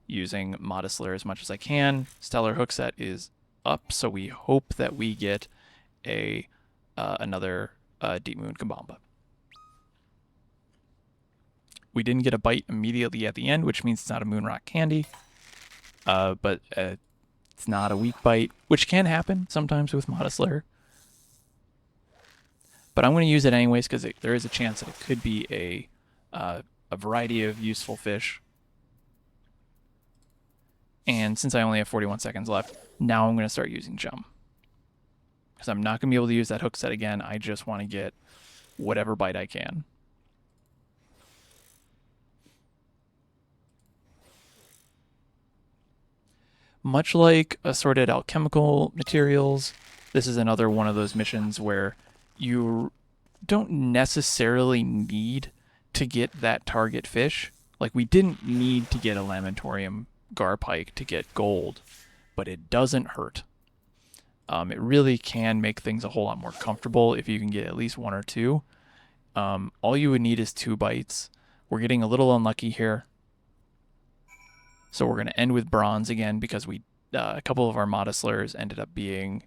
using Modest Lure as much as I can. Stellar Hookset is up, so we hope that we get another Deep Moon Kabamba. We didn't get a bite immediately at the end, which means it's not a moonrock candy. But it's not a weak bite, which can happen sometimes with Modest Lair. But I'm going to use it anyways because there is a chance that it could be a variety of useful fish. And since I only have 41 seconds left, now I'm going to start using Jump. Because I'm not going to be able to use that hook set again. I just want to get whatever bite I can. Much like Assorted Alchemical materials, this is another one of those missions where you don't necessarily need to get that target fish. Like, we didn't need to get a Lamentorium Garpike to get gold, but it doesn't hurt. It really can make things a whole lot more comfortable if you can get at least one or two. All you would need is 2 bites. We're getting a little unlucky here. So we're going to end with bronze again because a couple of our Modest Lairs ended up being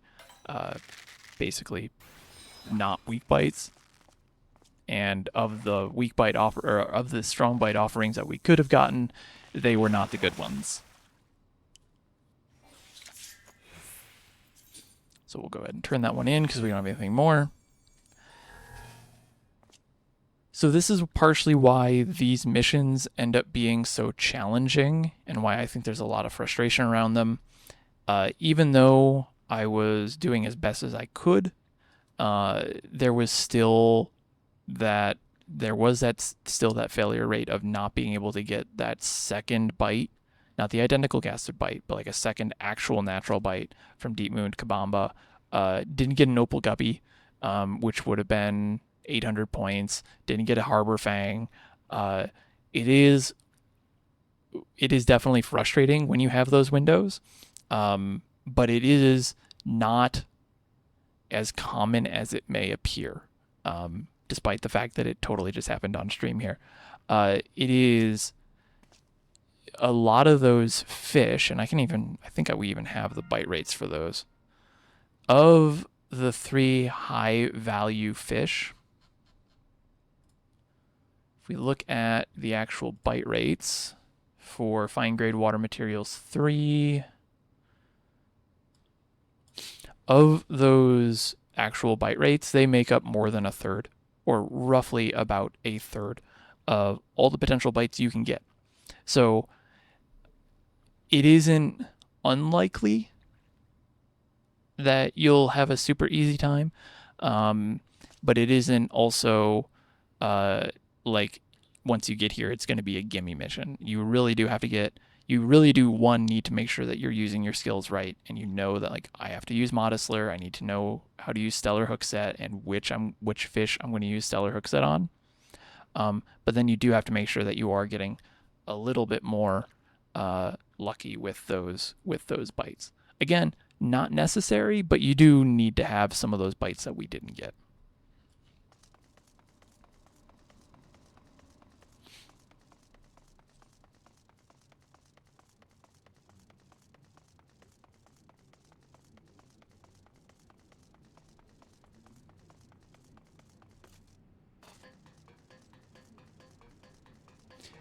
basically not weak bites. And of the weak bite of the strong bite offerings that we could have gotten, they were not the good ones. So we'll go ahead and turn that one in because we don't have anything more. So this is partially why these missions end up being so challenging and why I think there's a lot of frustration around them. Even though I was doing as best as I could, there was still that failure rate of not being able to get that second bite, not the identical casted bite, but like a second actual natural bite from Deep Moon Kabamba. Didn't get an Opal Guppy, which would have been 800 points. Didn't get a Harbor Fang. It is definitely frustrating when you have those windows, but it is not as common as it may appear, despite the fact that it totally just happened on stream here. It is a lot of those fish, and I think we even have the bite rates for those. Of the 3 high value fish, if we look at the actual bite rates for fine grade water materials 3, of those actual bite rates, they make up more than a third, or roughly about a third of all the potential bites you can get. So it isn't unlikely that you'll have a super easy time, but it isn't also like once you get here, it's going to be a gimme mission. You really do need to make sure that you're using your skills right, and you know that, like, I have to use Modest Lair, I need to know how to use Stellar Hook Set and which fish I'm going to use Stellar Hook Set on. But then you do have to make sure that you are getting a little bit more lucky with those bites. Again, not necessary, but you do need to have some of those bites that we didn't get.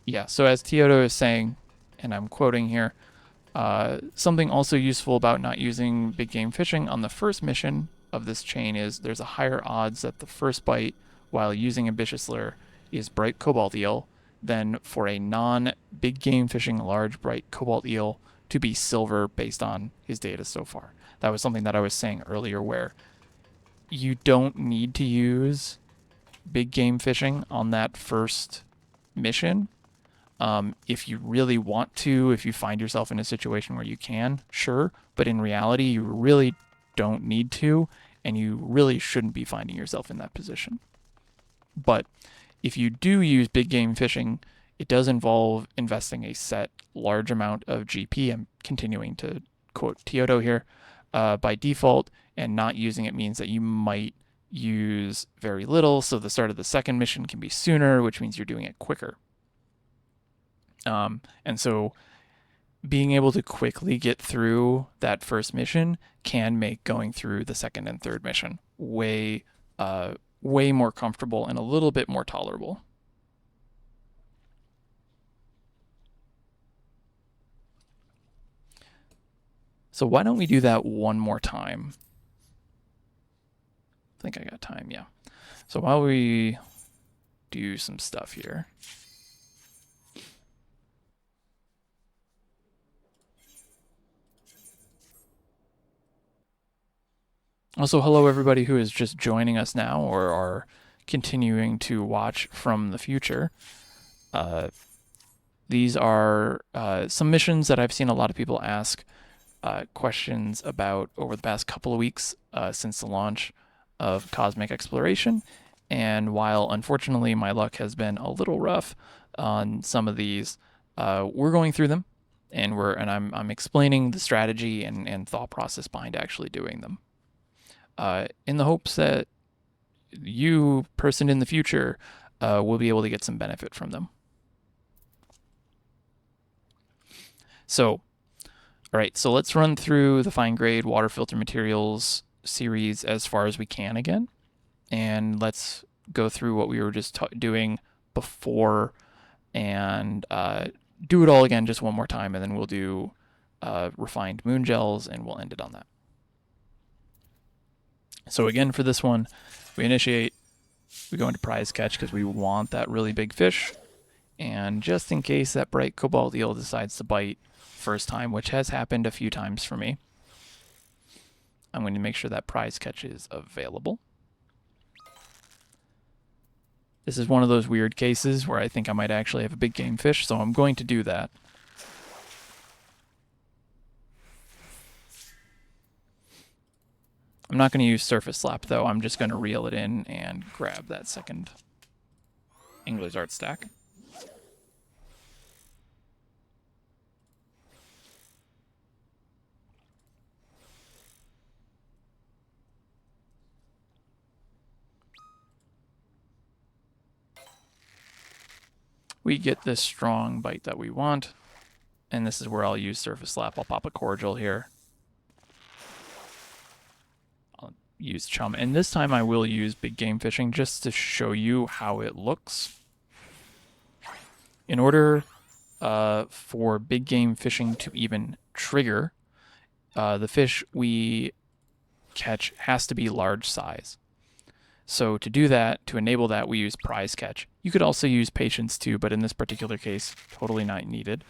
Yeah, so as Teodo is saying, and I'm quoting here, something also useful about not using big game fishing on the first mission of this chain is there's a higher odds that the first bite while using Ambitious Lure is bright cobalt eel than for a non-big game fishing large bright cobalt eel to be silver based on his data so far. That was something that I was saying earlier where you don't need to use big game fishing on that first mission. If you really want to, if you find yourself in a situation where you can, sure, but in reality, you really don't need to, and you really shouldn't be finding yourself in that position. But if you do use big game fishing, it does involve investing a set large amount of GP. I'm continuing to quote Teodo here, by default, and not using it means that you might use very little, so the start of the second mission can be sooner, which means you're doing it quicker. And so being able to quickly get through that first mission can make going through the second and third mission way more comfortable and a little bit more tolerable. So why don't we do that one more time? I think I got time, yeah. So while we do some stuff here. Also, hello everybody who is just joining us now or are continuing to watch from the future. These are some missions that I've seen a lot of people ask questions about over the past couple of weeks since the launch of Cosmic Exploration. And while unfortunately my luck has been a little rough on some of these, we're going through them, and I'm explaining the strategy and thought process behind actually doing them, in the hopes that you, person in the future, will be able to get some benefit from them. So, all right, so let's run through the fine grade water filter materials series as far as we can again, and let's go through what we were just doing before and do it all again just one more time, and then we'll do refined moon gels and we'll end it on that. So again, for this one, we initiate, we go into prize catch because we want that really big fish, and just in case that bright cobalt eel decides to bite first time, which has happened a few times for me, I'm going to make sure that prize catch is available. This is one of those weird cases where I think I might actually have a big game fish, so I'm going to do that. I'm not going to use surface slap though, I'm just going to reel it in and grab that second Angler's Art stack. We get this strong bite that we want, and this is where I'll use surface slap. I'll pop a cordial here. I'll use chum, and this time I will use big game fishing just to show you how it looks. In order for big game fishing to even trigger, the fish we catch has to be large size. So to do that, to enable that, we use prize catch. You could also use patience too, but in this particular case, totally not needed.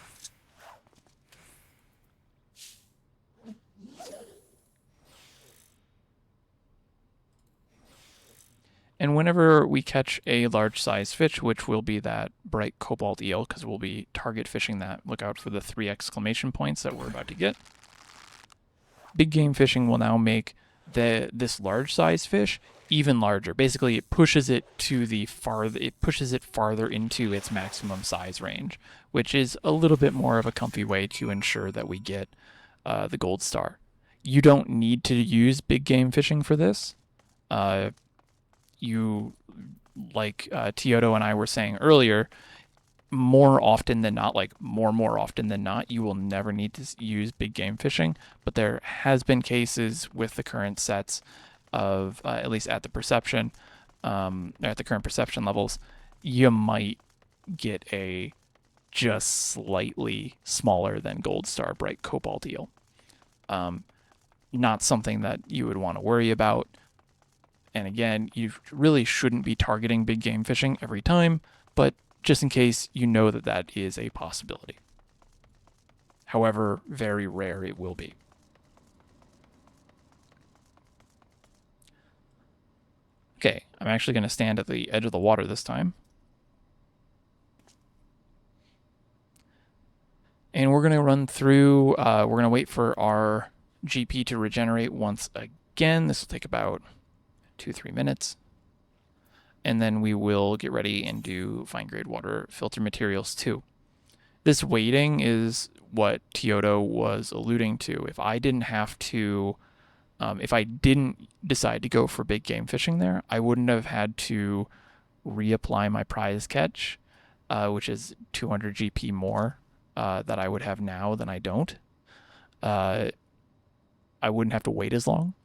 And whenever we catch a large size fish, which will be that bright cobalt eel, because we'll be target fishing that, look out for the 3 exclamation points that we're about to get. Big game fishing will now make this large size fish even larger. Basically, it pushes it to it pushes it farther into its maximum size range, which is a little bit more of a comfy way to ensure that we get the gold star. You don't need to use big game fishing for this. You, like Teodo and I were saying earlier, more often than not, more often than not, you will never need to use big game fishing. But there has been cases with the current sets of, at least at the perception, at the current perception levels, you might get a just slightly smaller than gold star bright cobalt eel. Not something that you would want to worry about. And again, you really shouldn't be targeting big game fishing every time, but just in case, you know that that is a possibility. However very rare it will be. Okay, I'm actually going to stand at the edge of the water this time. And we're going to run through, we're going to wait for our GP to regenerate once again. This will take about 2-3 minutes. And then we will get ready and do fine grade water filter materials too. This waiting is what Teodo was alluding to. If I didn't have to, if I didn't decide to go for big game fishing there, I wouldn't have had to reapply my prize catch, which is 200 GP more that I would have now than I don't. I wouldn't have to wait as long,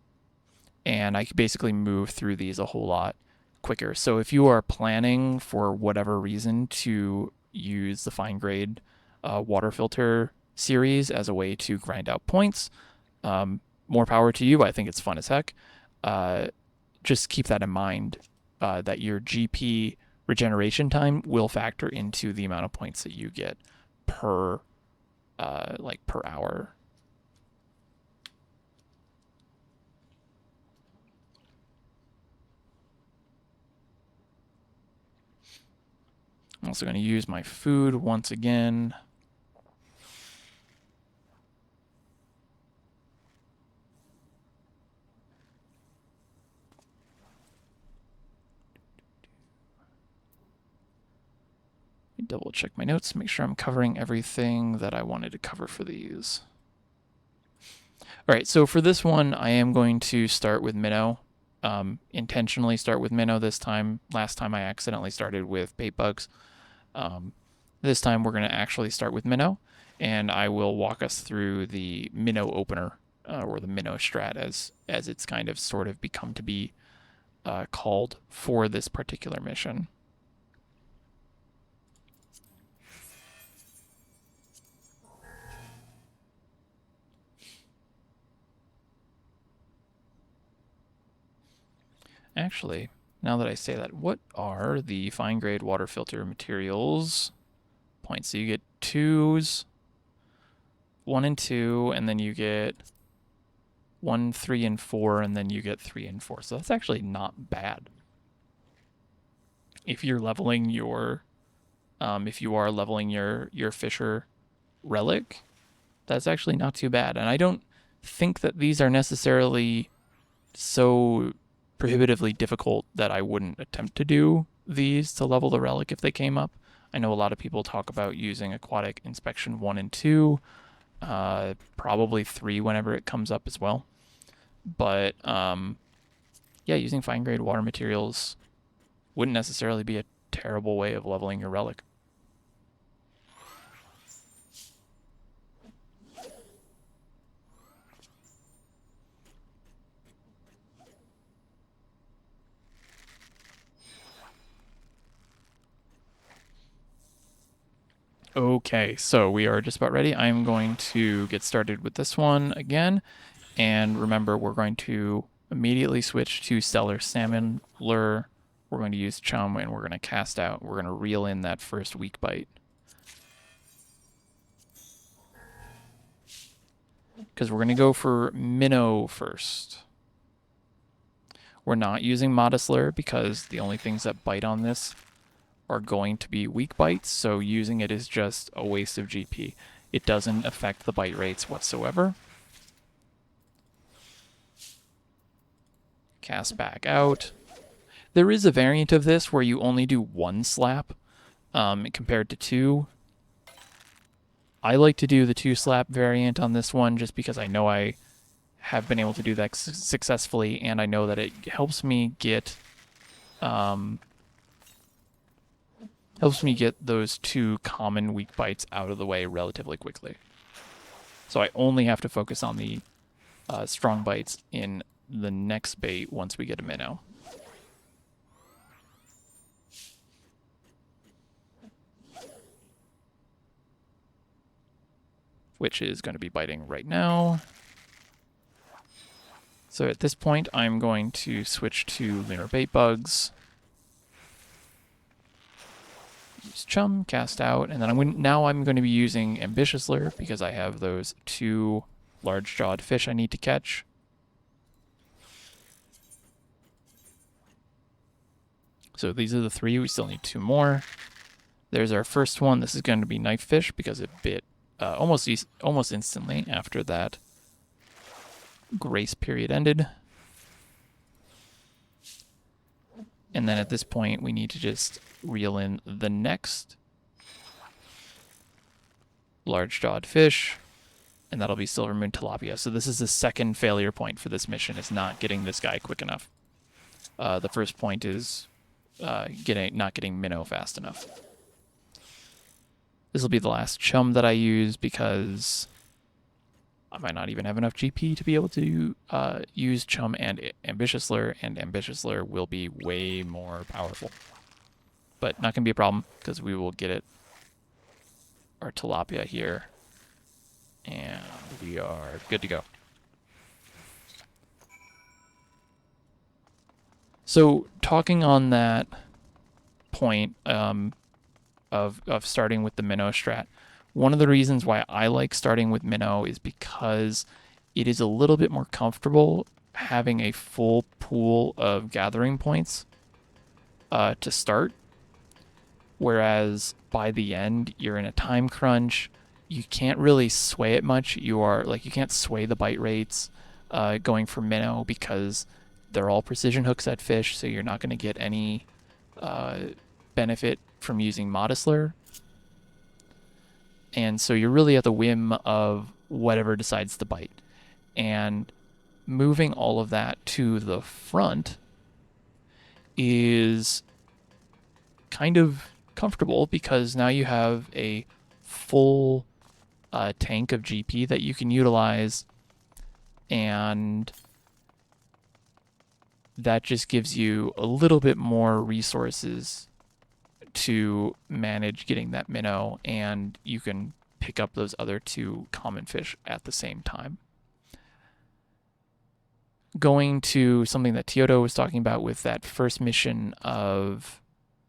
and I could basically move through these a whole lot quicker. So if you are planning for whatever reason to use the fine grade water filter series as a way to grind out points, More power to you. I think it's fun as heck. Just keep that in mind, that your GP regeneration time will factor into the amount of points that you get per per hour. I'm also going to use my food once again. Double check my notes, make sure I'm covering everything that I wanted to cover for these. All right, so for this one, I am going to start with Minnow. Intentionally start with Minnow this time. Last time I accidentally started with bait bugs. This time we're going to actually start with Minnow, and I will walk us through the Minnow opener, or the Minnow strat as it's kind of sort of become to be called for this particular mission. Actually, now that I say that, what are the fine grade water filter materials points? So you get 2s, 1 and 2, and then you get 1, 3, and 4, and then you get 3 and 4. So that's actually not bad. If you're leveling your, if you are leveling your Fisher relic, that's actually not too bad. And I don't think that these are necessarily so prohibitively difficult that I wouldn't attempt to do these to level the relic if they came up. I know a lot of people talk about using Aquatic Inspection 1 and 2, probably 3 whenever it comes up as well. But yeah, using fine grade water materials wouldn't necessarily be a terrible way of leveling your relic. Okay, so we are just about ready. I'm going to get started with this one again. And remember, we're going to immediately switch to Stellar Salmon Lure. We're going to use Chum, and we're going to cast out. We're going to reel in that first weak bite. Because we're going to go for Minnow first. We're not using Modest Lure because the only things that bite on this are going to be weak bites, so using it is just a waste of GP. It doesn't affect the bite rates whatsoever. Cast back out. There is a variant of this where you only do 1 slap compared to 2. I like to do the 2 slap variant on this one just because I know I have been able to do that successfully, and I know that it helps me get those 2 common weak bites out of the way relatively quickly. So I only have to focus on the strong bites in the next bait once we get a Minnow. Which is going to be biting right now. So at this point, I'm going to switch to Lunar Bait Bugs. Use Chum, cast out, and then I'm going to be using Ambitious Lure because I have those 2 large-jawed fish I need to catch. So these are the 3. We still need 2 more. There's our first one. This is going to be Knife Fish because it bit almost instantly after that grace period ended. And then at this point, we need to just reel in the next large-jawed fish, and that'll be Silver Moon Tilapia. So this is the second failure point for this mission, is not getting this guy quick enough. The first point is not getting Minnow fast enough. This will be the last Chum that I use because I might not even have enough GP to be able to use Chum and Ambitious Lure, and Ambitious Lure will be way more powerful. But not going to be a problem because we will get it. Our Tilapia here. And we are good to go. So talking on that point of starting with the Minnow strat, one of the reasons why I like starting with Minnow is because it is a little bit more comfortable having a full pool of gathering points to start, whereas by the end you're in a time crunch. You can't really sway it much. You can't sway the bite rates going for Minnow because they're all precision hooks at fish, so you're not going to get any uh, benefit from using Modest Lure. And so you're really at the whim of whatever decides to bite. And moving all of that to the front is kind of comfortable because now you have a full tank of GP that you can utilize, and that just gives you a little bit more resources to manage getting that minnow, and you can pick up those other two common fish at the same time. Going to something that Teodo was talking about with that first mission of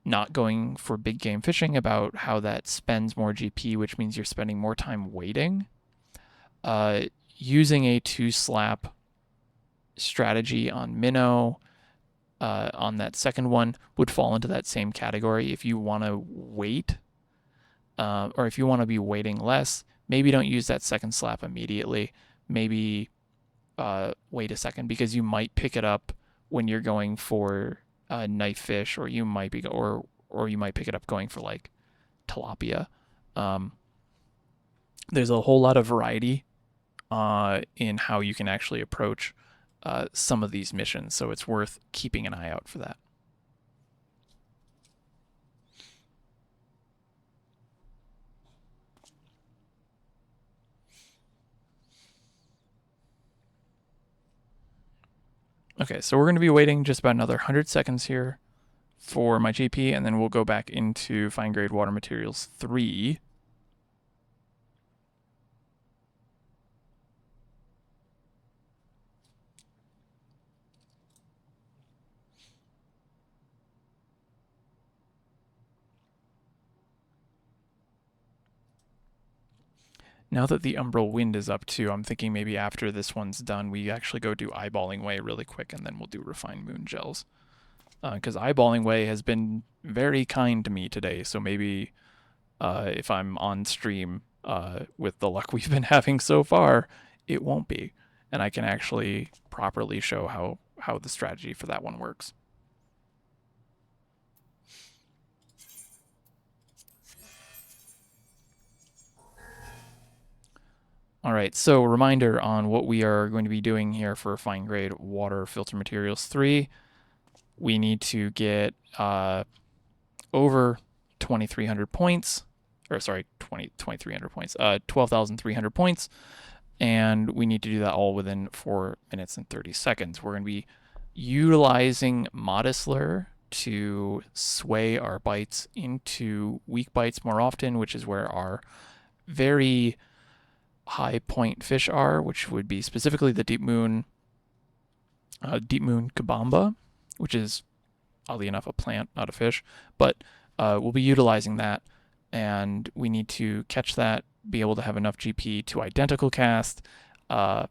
not going for big game fishing, about how that spends more GP, which means you're spending more time waiting. Using a 2-slap strategy on Minnow on that second one would fall into that same category. If you want to wait, or if you want to be waiting less, maybe don't use that second slap immediately. Maybe wait a second, because you might pick it up when you're going for knife fish, or you might pick it up going for like tilapia. There's a whole lot of variety in how you can actually approach some of these missions, so it's worth keeping an eye out for that. Okay, so we're going to be waiting just about another 100 seconds here for my GP, and then we'll go back into Fine Grade Water Materials 3. Now that the Umbral Wind is up too, I'm thinking maybe after this one's done, we actually go do Eyeballingway really quick, and then we'll do Refined Moongels. Because Eyeballingway has been very kind to me today, so maybe if I'm on stream with the luck we've been having so far, it won't be. And I can actually properly show how the strategy for that one works. All right, so reminder on what we are going to be doing here for Fine Grade Water Filter Materials 3. We need to get over 2,300 points, or sorry, 2,300 points, 12,300 points, and we need to do that all within 4 minutes and 30 seconds. We're going to be utilizing Modest Lure to sway our bites into weak bites more often, which is where our very high point fish are, which would be specifically the Deep Moon Kabamba, which is oddly enough a plant, not a fish, but we'll be utilizing that, and we need to catch that, be able to have enough GP to identical cast, and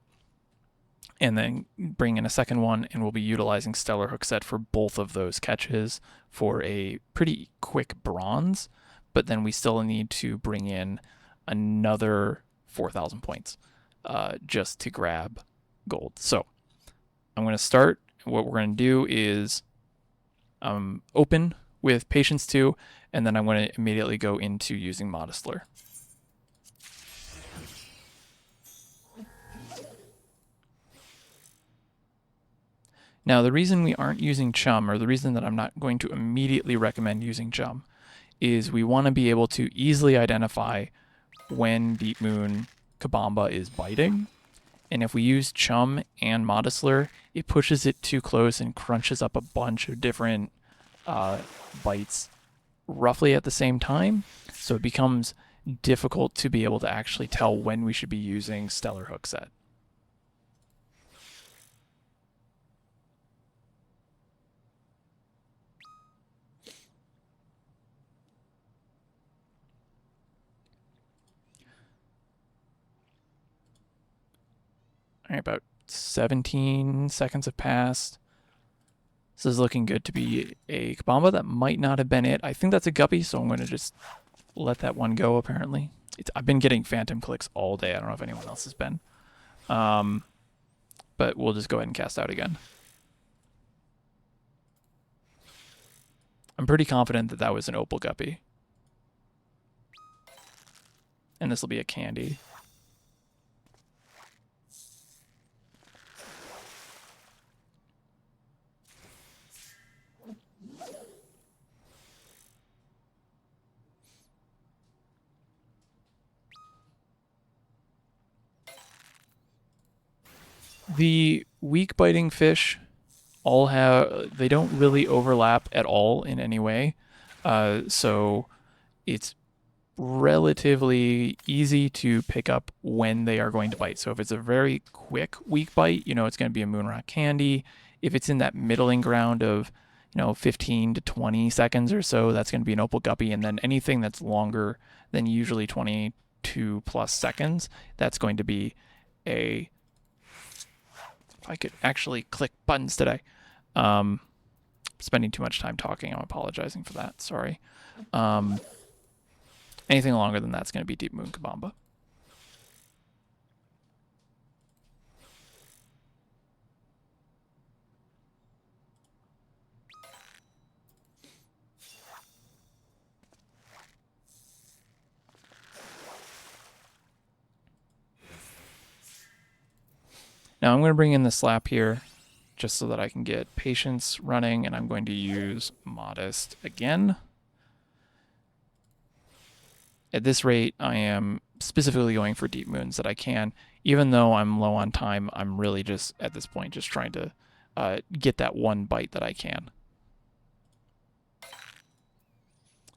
then bring in a second one, and we'll be utilizing Stellar Hook Set for both of those catches for a pretty quick bronze, but then we still need to bring in another 4,000 points just to grab gold. So I'm going to start. What we're going to do is open with Patience 2, and then I'm going to immediately go into using Modest Lure. Now, the reason we aren't using Chum, or the reason that I'm not going to immediately recommend using Chum, is we want to be able to easily identify when Deep Moon Kabamba is biting. And if we use Chum and Modest Lure, it pushes it too close and crunches up a bunch of different bites roughly at the same time. So it becomes difficult to be able to actually tell when we should be using Stellar Hook Set. All right, about 17 seconds have passed. This is looking good to be a Kabamba. That might not have been it. I think that's a guppy, so I'm going to just let that one go, apparently. I've been getting phantom clicks all day. I don't know if anyone else has been. But we'll just go ahead and cast out again. I'm pretty confident that that was an opal guppy. And this will be a candy. The weak biting fish all have, they don't really overlap at all in any way. So it's relatively easy to pick up when they are going to bite. So if it's a very quick weak bite, you know, it's going to be a moonrock candy. If it's in that middling ground of, 15 to 20 seconds or so, that's going to be an opal guppy. And then anything that's longer than usually 22 plus seconds, that's going to be a, if I could actually click buttons today. Spending too much time talking. I'm apologizing for that. Sorry. Anything longer than that's going to be Deep Moon Kabamba. Now I'm going to bring in the slap here just so that I can get patience running, and I'm going to use modest again. At this rate, I am specifically going for deep moons that I can. Even though I'm low on time, I'm really just, at this point, just trying to get that one bite that I can.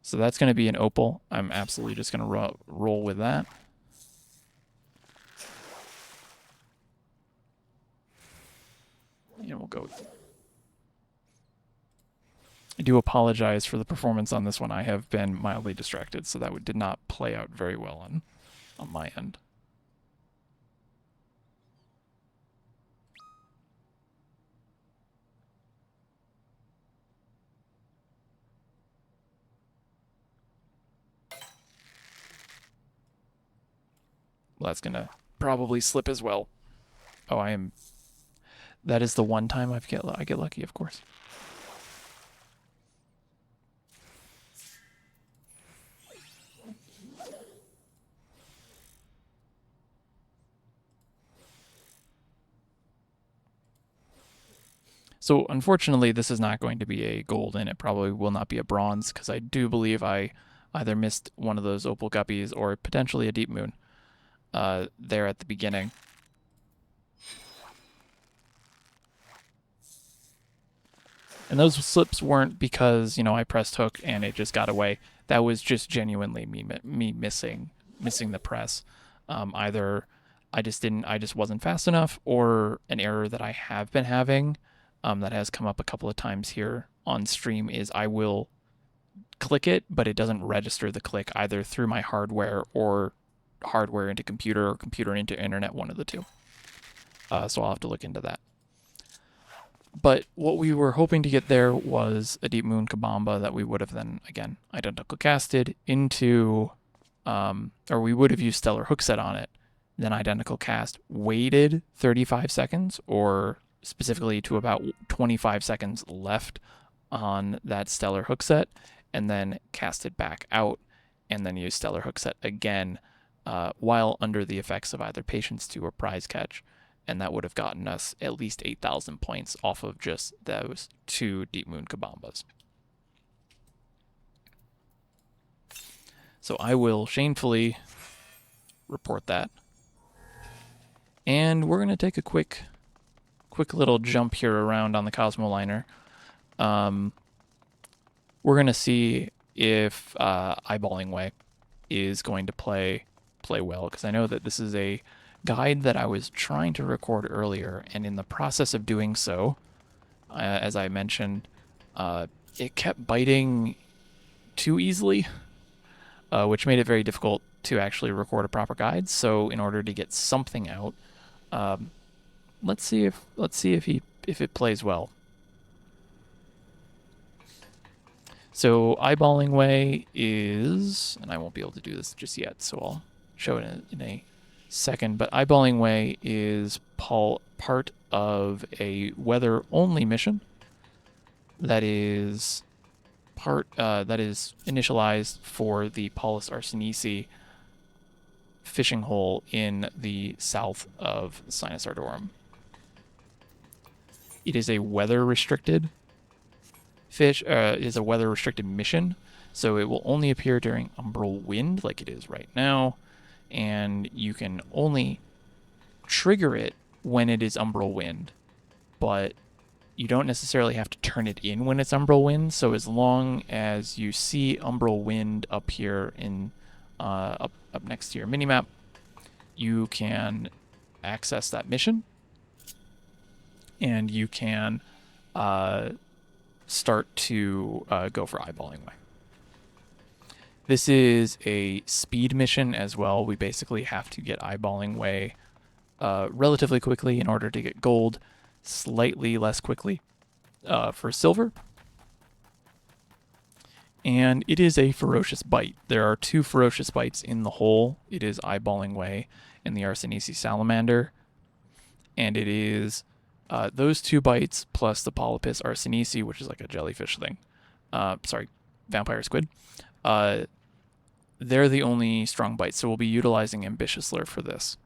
So that's going to be an opal. I'm absolutely just going to roll with that. We'll go. I do apologize for the performance on this one. I have been mildly distracted, so that did not play out very well on my end. Well, that's going to probably slip as well. Oh, I am... That is the one time I get lucky, of course. So unfortunately, this is not going to be a gold, and it probably will not be a bronze, because I do believe I either missed one of those opal guppies or potentially a deep moon there at the beginning. And those slips weren't because, I pressed hook and it just got away. That was just genuinely me missing the press. Either I just wasn't fast enough, or an error that I have been having that has come up a couple of times here on stream is I will click it, but it doesn't register the click either through my hardware or hardware into computer or computer into internet, one of the two. So I'll have to look into that. But what we were hoping to get there was a Deep Moon Kabamba that we would have then, again, identical casted into, or we would have used Stellar Hookset on it, then identical cast, waited 35 seconds, or specifically to about 25 seconds left on that Stellar Hookset, and then cast it back out, and then use Stellar Hookset again, while under the effects of either Patience 2 or Prize Catch. And that would have gotten us at least 8,000 points off of just those two Deep Moon Kabambas. So I will shamefully report that. And we're going to take a quick little jump here around on the Cosmoliner. We're going to see if Eyeballingway is going to play well, because I know that this is a guide that I was trying to record earlier, and in the process of doing so, as I mentioned, it kept biting too easily, which made it very difficult to actually record a proper guide. So in order to get something out, let's see if if it plays well. So Eyeballingway is, and I won't be able to do this just yet, so I'll show it in a second. But Eyeballingway is part of a weather-only mission that is initialized for the Palus Arsenici fishing hole in the south of Sinus Ardorum. It is a weather-restricted fish. Is a weather-restricted mission, so it will only appear during umbral wind, like it is right now, and you can only trigger it when it is umbral wind, but you don't necessarily have to turn it in when it's umbral wind. So as long as you see umbral wind up here in up next to your minimap, you can access that mission, and you can start to go for Eyeballingway. This is a speed mission as well. We basically have to get Eyeballingway relatively quickly in order to get gold, slightly less quickly for silver. And it is a ferocious bite. There are 2 ferocious bites in the hole. It is Eyeballingway and the Arsenici salamander. And it is those 2 bites plus the Polypus Arsenici, which is like a jellyfish thing. Vampire squid. They're the only strong bites, so we'll be utilizing Ambitious Lure for this.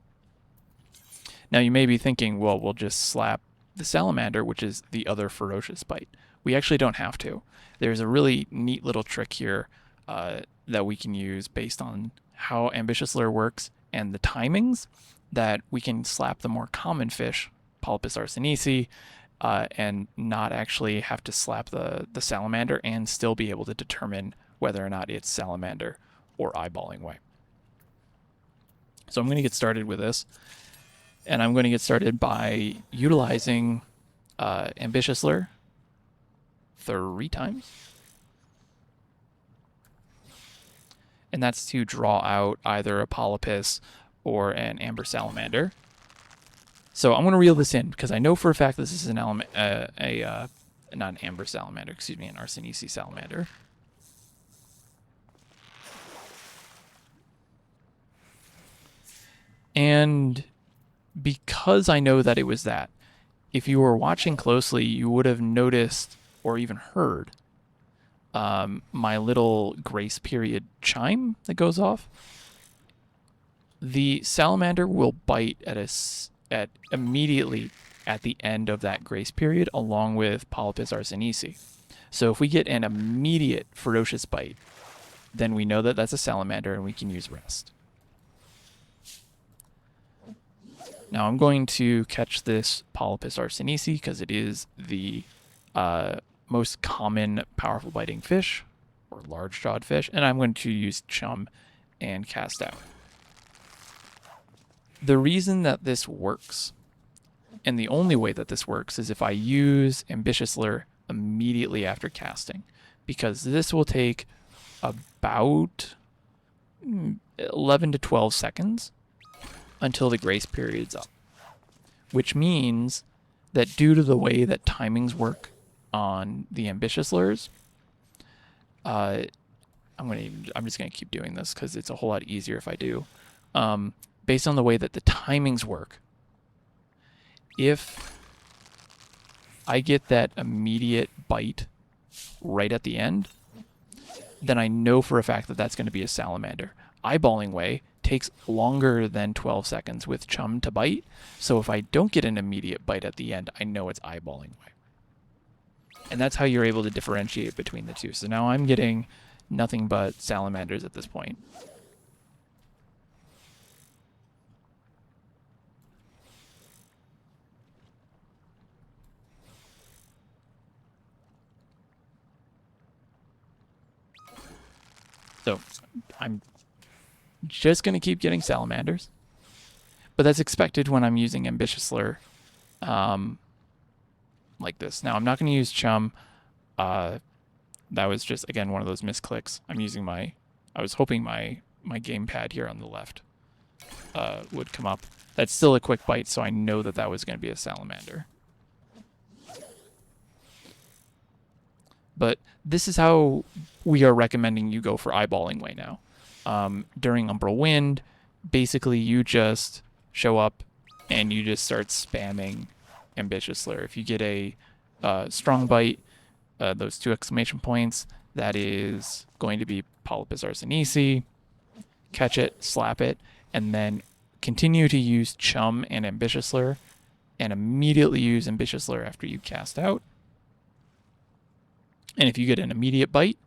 Now you may be thinking, well, we'll just slap the salamander, which is the other ferocious bite. We actually don't have to. There's a really neat little trick here that we can use based on how Ambitious Lure works and the timings, that we can slap the more common fish, Polypus Arsenici, and not actually have to slap the salamander and still be able to determine whether or not it's salamander or Eyeballingway. So I'm going to get started with this, and I'm going to get started by utilizing Ambitious Lure 3 times. And that's to draw out either a Polypus or an Amber Salamander. So I'm going to reel this in because I know for a fact this is not an Amber Salamander, excuse me, an Arsenici Salamander. And because I know that it was that, if you were watching closely, you would have noticed or even heard my little grace period chime that goes off. The salamander will bite at immediately at the end of that grace period, along with Polypus Arsenici. So if we get an immediate ferocious bite, then we know that that's a salamander and we can use rest. Now I'm going to catch this Polypus Arsenici because it is the most common powerful biting fish, or large-jawed fish, and I'm going to use Chum and cast out. The reason that this works, and the only way that this works, is if I use Ambitious Lure immediately after casting, because this will take about 11 to 12 seconds until the grace period's up, which means that due to the way that timings work on the Ambitious Lures, I'm just gonna keep doing this because it's a whole lot easier if I do. Based on the way that the timings work, if I get that immediate bite right at the end, then I know for a fact that that's going to be a salamander. Eyeballingway takes longer than 12 seconds with Chum to bite, so if I don't get an immediate bite at the end, I know it's Eyeballingway. And that's how you're able to differentiate between the two. So now I'm getting nothing but salamanders at this point. So I'm just going to keep getting salamanders. But that's expected when I'm using Ambitious Lure like this. Now, I'm not going to use Chum. That was just, again, one of those misclicks. I'm using I was hoping my gamepad here on the left would come up. That's still a quick bite, so I know that that was going to be a salamander. But this is how we are recommending you go for Eyeballingway now. During Umbral Wind, basically you just show up and you just start spamming Ambitious Slayer. If you get a strong bite, those 2 exclamation points, that is going to be Palus Arsenici. Catch it, slap it, and then continue to use Chum and Ambitious Slayer, and immediately use Ambitious Slayer after you cast out. And if you get an immediate bite,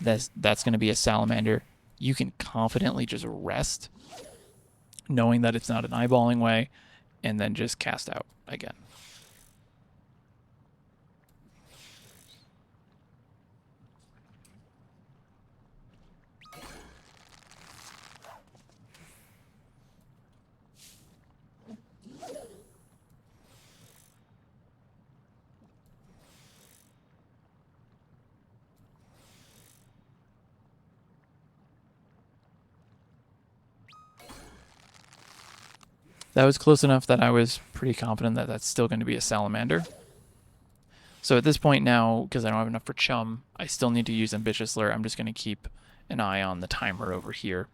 that's going to be a salamander. You can confidently just rest, knowing that it's not an Eyeballingway, and then just cast out again. That was close enough that I was pretty confident that that's still going to be a salamander. So at this point now, because I don't have enough for Chum, I still need to use Ambitious Slayer. I'm just going to keep an eye on the timer over here.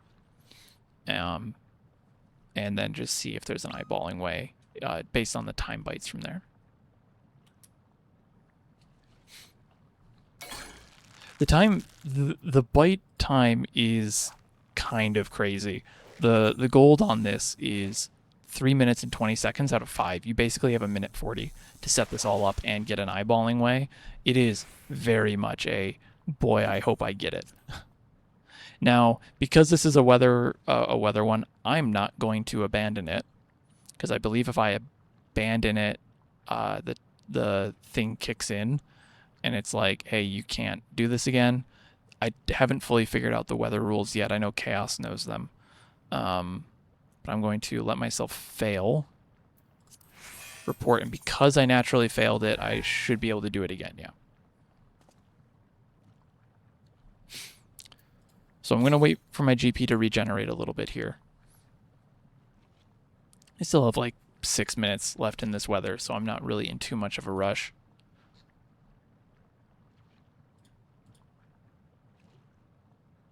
And then just see if there's an Eyeballingway based on the time bites from there. The bite time is kind of crazy. The gold on this is 3 minutes and 20 seconds out of 5. You basically have 1:40 to set this all up and get an Eyeballingway. It is very much a, boy, I hope I get it. Now, because this is a weather one, I'm not going to abandon it, because I believe if I abandon it, the thing kicks in, and it's like, hey, you can't do this again. I haven't fully figured out the weather rules yet. I know Chaos knows them. But I'm going to let myself fail. Report, and because I naturally failed it, I should be able to do it again, yeah. So I'm going to wait for my GP to regenerate a little bit here. I still have like 6 minutes left in this weather, so I'm not really in too much of a rush.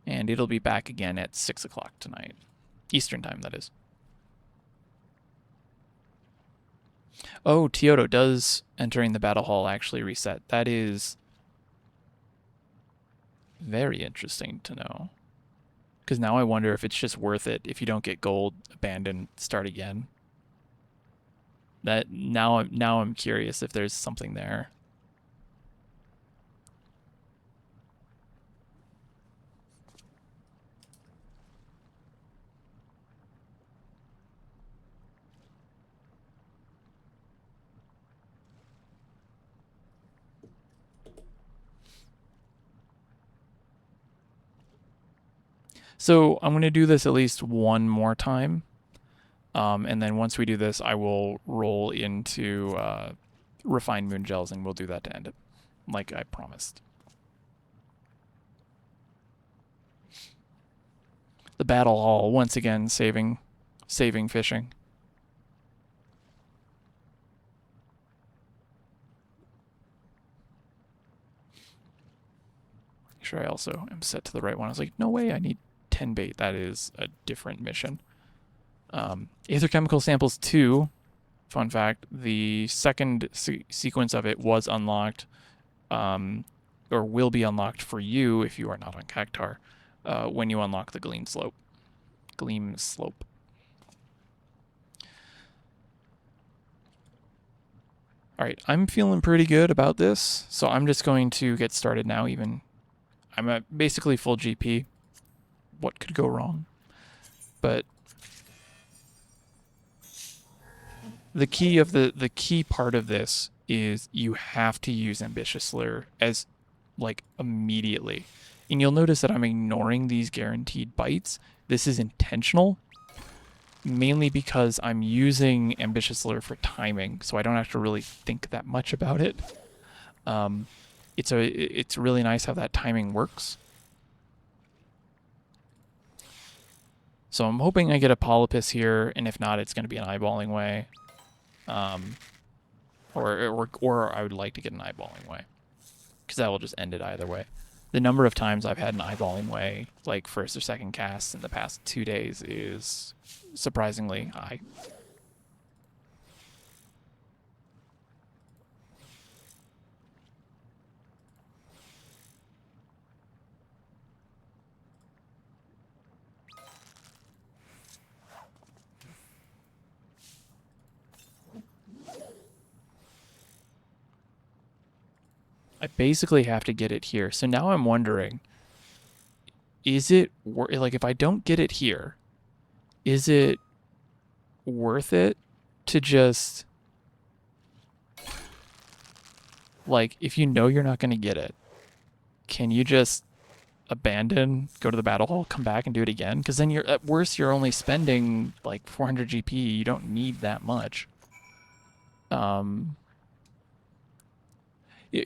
And it'll be back again at 6 o'clock tonight. Eastern time, that is. Oh, Teodo does entering the Battlehall actually reset. That is very interesting to know. Because now I wonder if it's just worth it if you don't get gold, abandon, start again. That now I'm curious if there's something there. So I'm going to do this at least one more time. And then once we do this, I will roll into refined Moongels, and we'll do that to end it, like I promised. The Battlehall, once again, saving fishing. Make sure I also am set to the right one. I was like, no way, I need 10 bait. That is a different mission. Chemical Samples 2, fun fact, the second sequence of it was unlocked, or will be unlocked for you if you are not on Cactar, when you unlock the Gleam Slope. Alright, I'm feeling pretty good about this, so I'm just going to get started now. I'm at basically full GP. What could go wrong? But the key part of this is you have to use Ambitious Slayer as like immediately. And you'll notice that I'm ignoring these guaranteed bites. This is intentional, mainly because I'm using Ambitious Slayer for timing, so I don't have to really think that much about it. It's really nice how that timing works. So I'm hoping I get a Polypus here, and if not, it's going to be an Eyeballingway. Or I would like to get an Eyeballingway, because that will just end it either way. The number of times I've had an Eyeballingway, like first or second cast in the past 2 days, is surprisingly high. I basically have to get it here. So now I'm wondering, is it like if I don't get it here, is it worth it to just like, if you know you're not going to get it, can you just abandon, go to the Battlehall, come back and do it again? Because then you're at worst you're only spending like 400 GP. You don't need that much.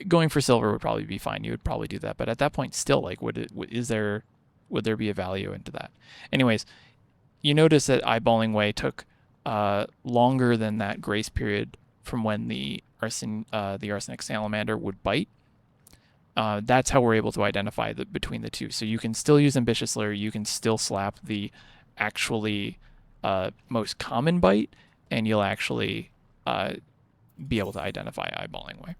Going for silver would probably be fine. You would probably do that, but at that point, still, like, would there be a value into that? Anyways, you notice that Eyeballingway took longer than that grace period from when the arsenic salamander would bite. That's how we're able to identify between the two. So you can still use Ambitious Slayer. You can still slap the actually most common bite, and you'll actually be able to identify Eyeballingway.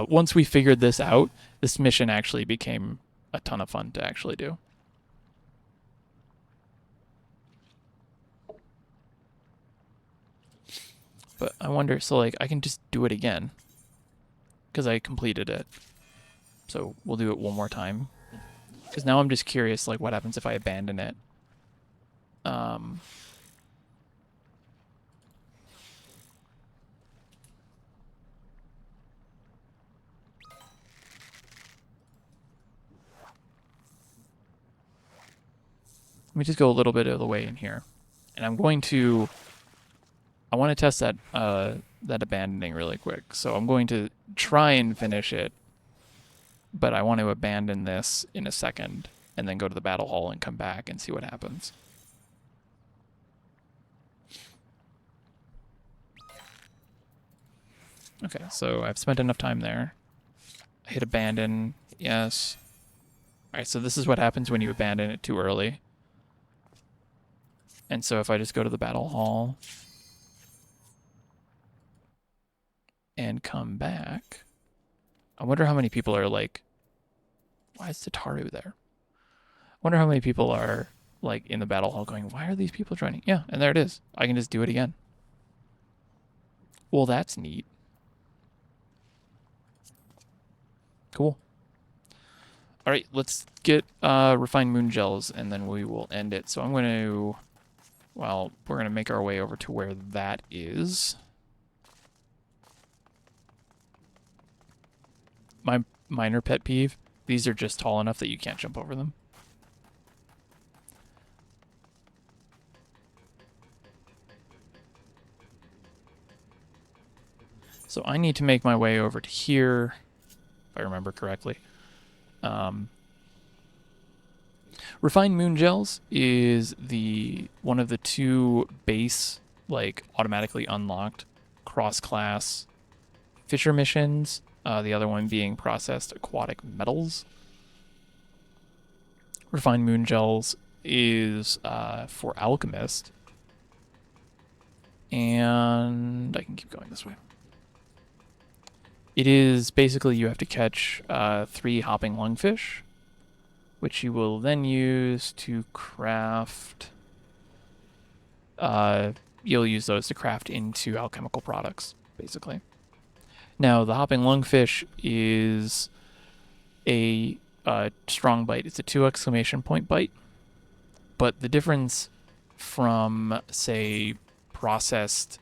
Once we figured this out, this mission actually became a ton of fun to actually do. But I wonder, so like I can just do it again because I completed it. So we'll do it one more time. Because now I'm just curious, like, what happens if I abandon it? Let me just go a little bit of the way in here. And I'm going to... I want to test that that abandoning really quick. So I'm going to try and finish it. But I want to abandon this in a second. And then go to the Battlehall and come back and see what happens. Okay, so I've spent enough time there. I hit abandon. Yes. Alright, so this is what happens when you abandon it too early. And so if I just go to the Battlehall and come back, I wonder how many people are like, why is Tataru there? I wonder how many people are like in the Battlehall going, why are these people joining? Yeah, and there it is. I can just do it again. Well, that's neat. Cool. All right, let's get refined Moongels, and then we will end it. So I'm going to... Well, we're going to make our way over to where that is. My minor pet peeve, these are just tall enough that you can't jump over them. So I need to make my way over to here, if I remember correctly. Refined Moongels is one of the two base, like, automatically unlocked cross-class fisher missions. The other one being processed aquatic metals. Refined Moongels is for Alchemist. And I can keep going this way. It is basically you have to catch 3 hopping lungfish, which you will then use to craft... you'll use those to craft into alchemical products, basically. Now, the hopping lungfish is a strong bite. It's a 2 exclamation point bite. But the difference from, say, processed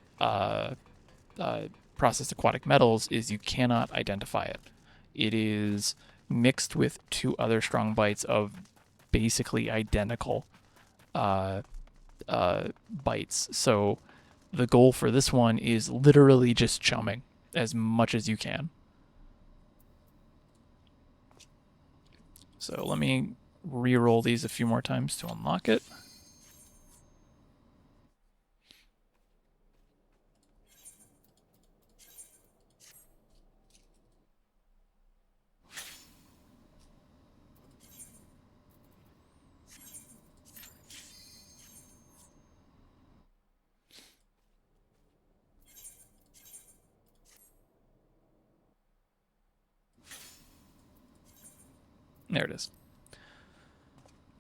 aquatic metals is you cannot identify it. It is mixed with 2 other strong bites of basically identical bites. So the goal for this one is literally just chumming as much as you can. So let me re-roll these a few more times to unlock it. There it is.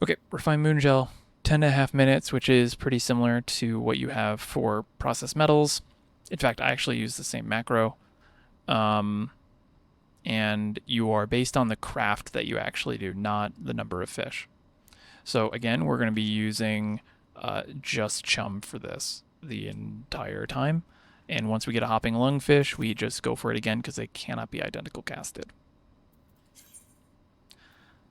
Okay, refined Moongel, 10.5 minutes, which is pretty similar to what you have for processed metals. In fact, I actually use the same macro. And you are based on the craft that you actually do, not the number of fish. So again, we're going to be using just chum for this the entire time. And once we get a hopping lungfish, we just go for it again because they cannot be identical casted.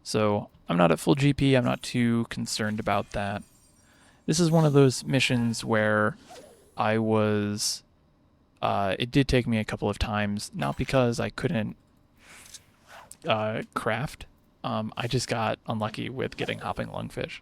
So I'm not at full GP. I'm not too concerned about that. This is one of those missions where I was... it did take me a couple of times, not because I couldn't craft. I just got unlucky with getting hopping lungfish.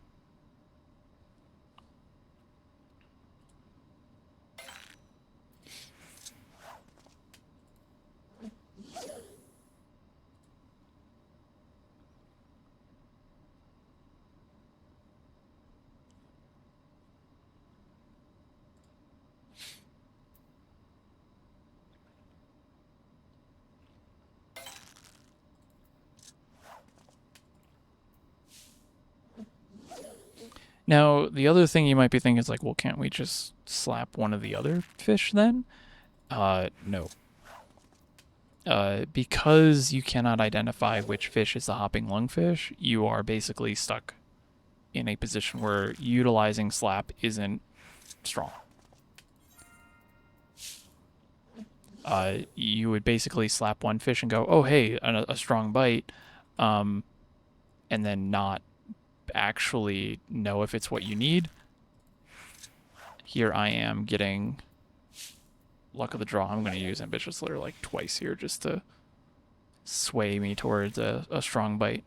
Now, the other thing you might be thinking is like, well, can't we just slap one of the other fish then? No. Because you cannot identify which fish is the hopping lungfish, you are basically stuck in a position where utilizing slap isn't strong. You would basically slap one fish and go, oh, hey, a strong bite, and then not actually know if it's what you need. Here I am getting luck of the draw. I'm going to use Ambitious Lure like twice here just to sway me towards a strong bite.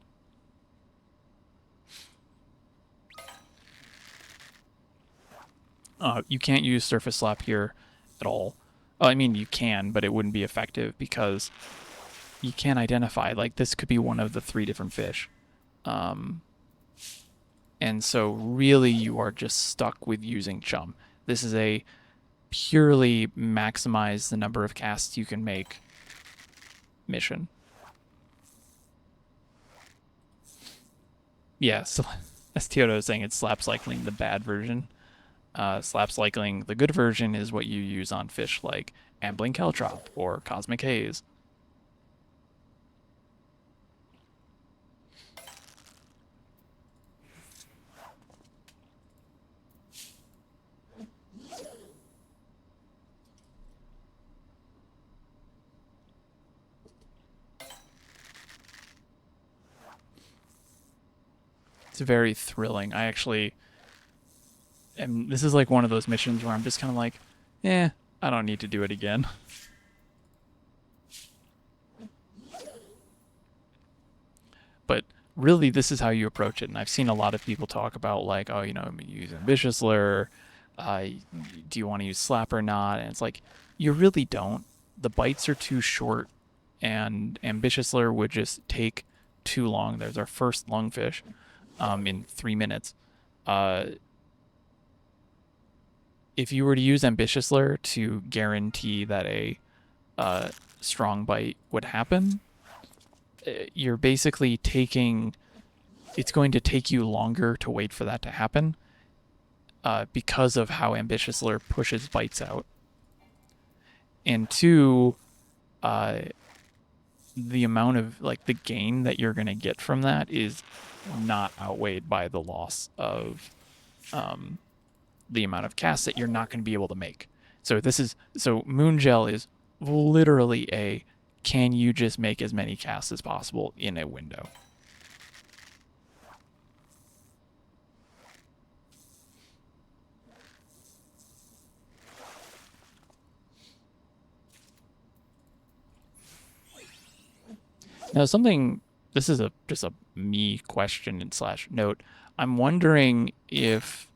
You can't use Surface Slap here at all. I mean, you can, but it wouldn't be effective because you can't identify. Like, this could be one of the 3 different fish. And so really you are just stuck with using chum. This is a purely maximize the number of casts you can make mission. Yeah, so as Teodo is saying, it's slap cycling the bad version. Slap cycling the good version is what you use on fish like Ambling Caltrop or Cosmic Haze. It's very thrilling. I actually am, this is like one of those missions where I'm just kind of like, I don't need to do it again. But really, this is how you approach it. And I've seen a lot of people talk about like, oh, you know, use Ambitious Lure. Do you want to use Slap or not? And it's like, you really don't. The bites are too short, and Ambitious Lure would just take too long. There's our first lungfish in 3 minutes. If you were to use Ambitious Lure to guarantee that a strong bite would happen, you're basically taking... It's going to take you longer to wait for that to happen because of how Ambitious Lure pushes bites out. And 2, the amount of, like, the gain that you're going to get from that is not outweighed by the loss of the amount of casts that you're not going to be able to make. So Moongel is literally a, can you just make as many casts as possible in a window? Now, something this is just a me question and slash note. I'm wondering if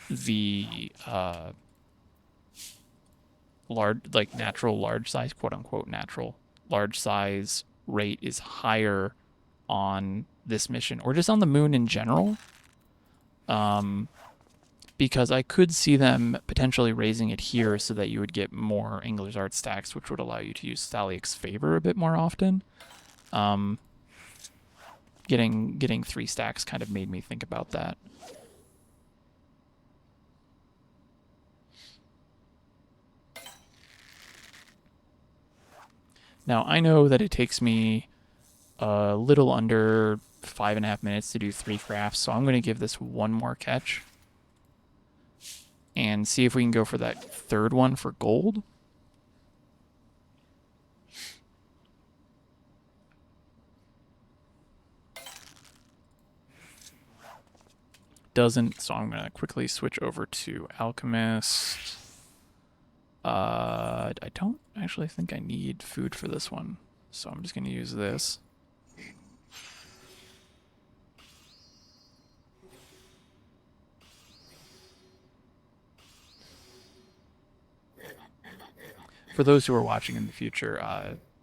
the natural large size, quote unquote natural large size rate is higher on this mission or just on the moon in general. Because I could see them potentially raising it here so that you would get more Angler's Art stacks, which would allow you to use Thaliac's Favor a bit more often. Getting 3 stacks kind of made me think about that. Now, I know that it takes me a little under 5.5 minutes to do 3 crafts, so I'm going to give this one more catch and see if we can go for that third one for gold. Doesn't, so I'm going to quickly switch over to Alchemist. I don't actually think I need food for this one, so I'm just going to use this. For those who are watching in the future,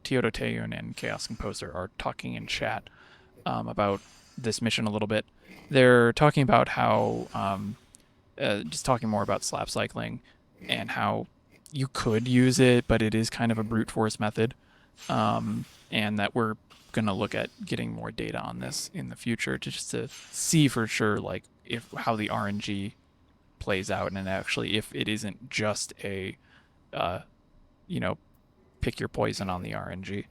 Teodo Teyun and Chaos Composer are talking in chat about this mission a little bit. They're talking about how, just talking more about slap cycling and how you could use it, but it is kind of a brute force method, and that we're going to look at getting more data on this in the future just to see for sure, like, how the RNG plays out, and actually if it isn't just a, pick your poison on the RNG.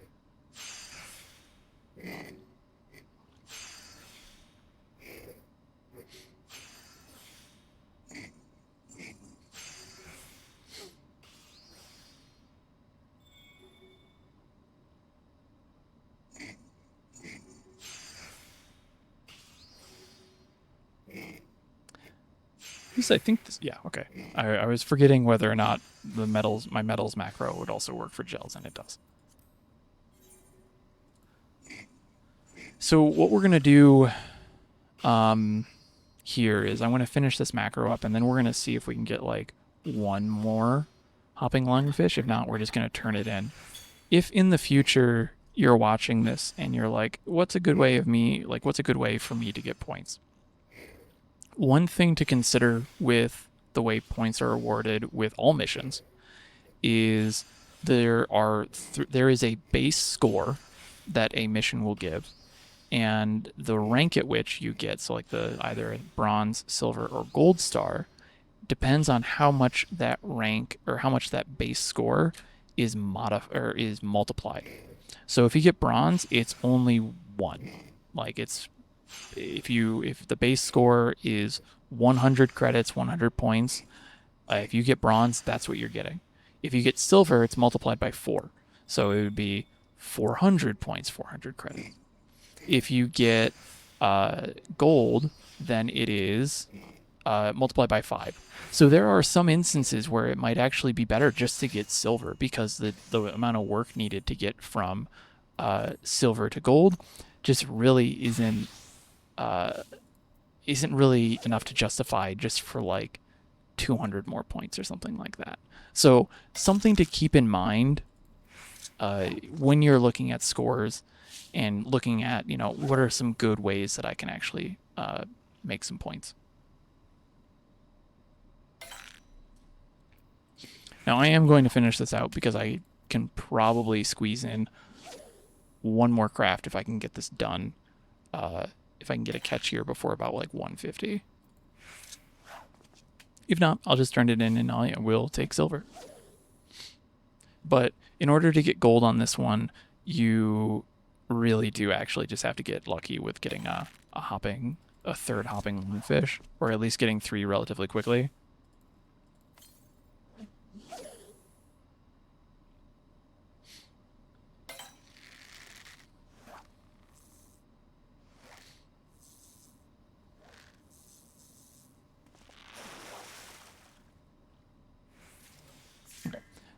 I think this, yeah, okay. I was forgetting whether or not my metals macro would also work for gels, and it does. So what we're gonna do here is I'm gonna finish this macro up, and then we're gonna see if we can get like one more hopping lungfish. If not, we're just gonna turn it in. If in the future you're watching this and you're like, what's a good way for me to get points? One thing to consider with the way points are awarded with all missions is there is a base score that a mission will give, and the rank at which you get, so like either a bronze, silver, or gold star, depends on how much that rank or how much that base score is multiplied. So if you get bronze, it's only 1. Like if the base score is 100 credits, 100 points, if you get bronze, that's what you're getting. If you get silver, it's multiplied by 4. So it would be 400 points, 400 credits. If you get gold, then it is multiplied by 5. So there are some instances where it might actually be better just to get silver, because the amount of work needed to get from silver to gold just really isn't really enough to justify just for like 200 more points or something like that. So something to keep in mind when you're looking at scores and looking at, what are some good ways that I can actually make some points. Now I am going to finish this out because I can probably squeeze in one more craft if I can get this done. If I can get a catch here before about like 150. If not, I'll just turn it in and I will take silver. But in order to get gold on this one, you really do actually just have to get lucky with getting a third hopping lungfish, or at least getting 3 relatively quickly.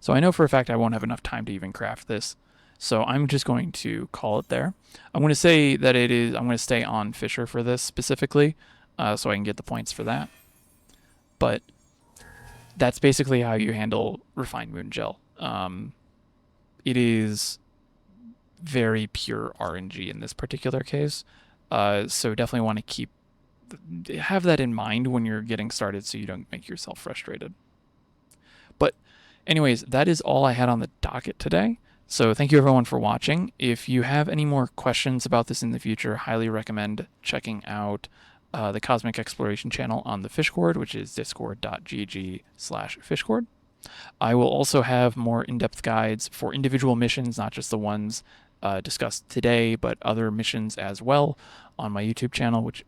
So I know for a fact I won't have enough time to even craft this. So I'm just going to call it there. I'm going to say that it is, I'm going to stay on Fisher for this specifically, so I can get the points for that. But that's basically how you handle refined Moongel. It is very pure RNG in this particular case. So definitely want to have that in mind when you're getting started so you don't make yourself frustrated. But anyways, that is all I had on the docket today. So thank you everyone for watching. If you have any more questions about this in the future, highly recommend checking out the Cosmic Exploration channel on the Fishcord, which is discord.gg/fishcord. I will also have more in-depth guides for individual missions, not just the ones discussed today, but other missions as well on my YouTube channel, which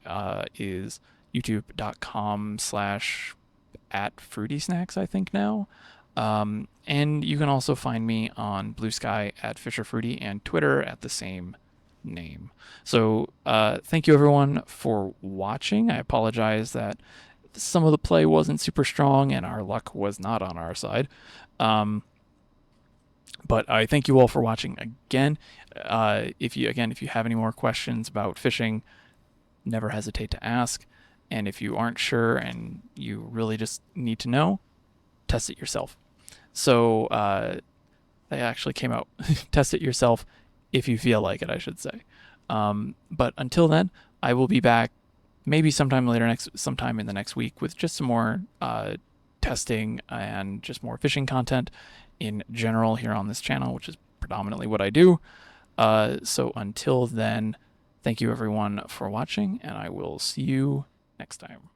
is youtube.com/@fruitysnacks, I think now. And you can also find me on Blue Sky @FisherFruity and Twitter at the same name. So thank you everyone for watching. I apologize that some of the play wasn't super strong and our luck was not on our side. But I thank you all for watching again. If you have any more questions about fishing, never hesitate to ask. And if you aren't sure and you really just need to know, test it yourself. So they actually came out. Test it yourself if you feel like it, I should say. But until then, I will be back maybe sometime in the next week with just some more testing and just more fishing content in general here on this channel, which is predominantly what I do. So until then, thank you everyone for watching, and I will see you next time.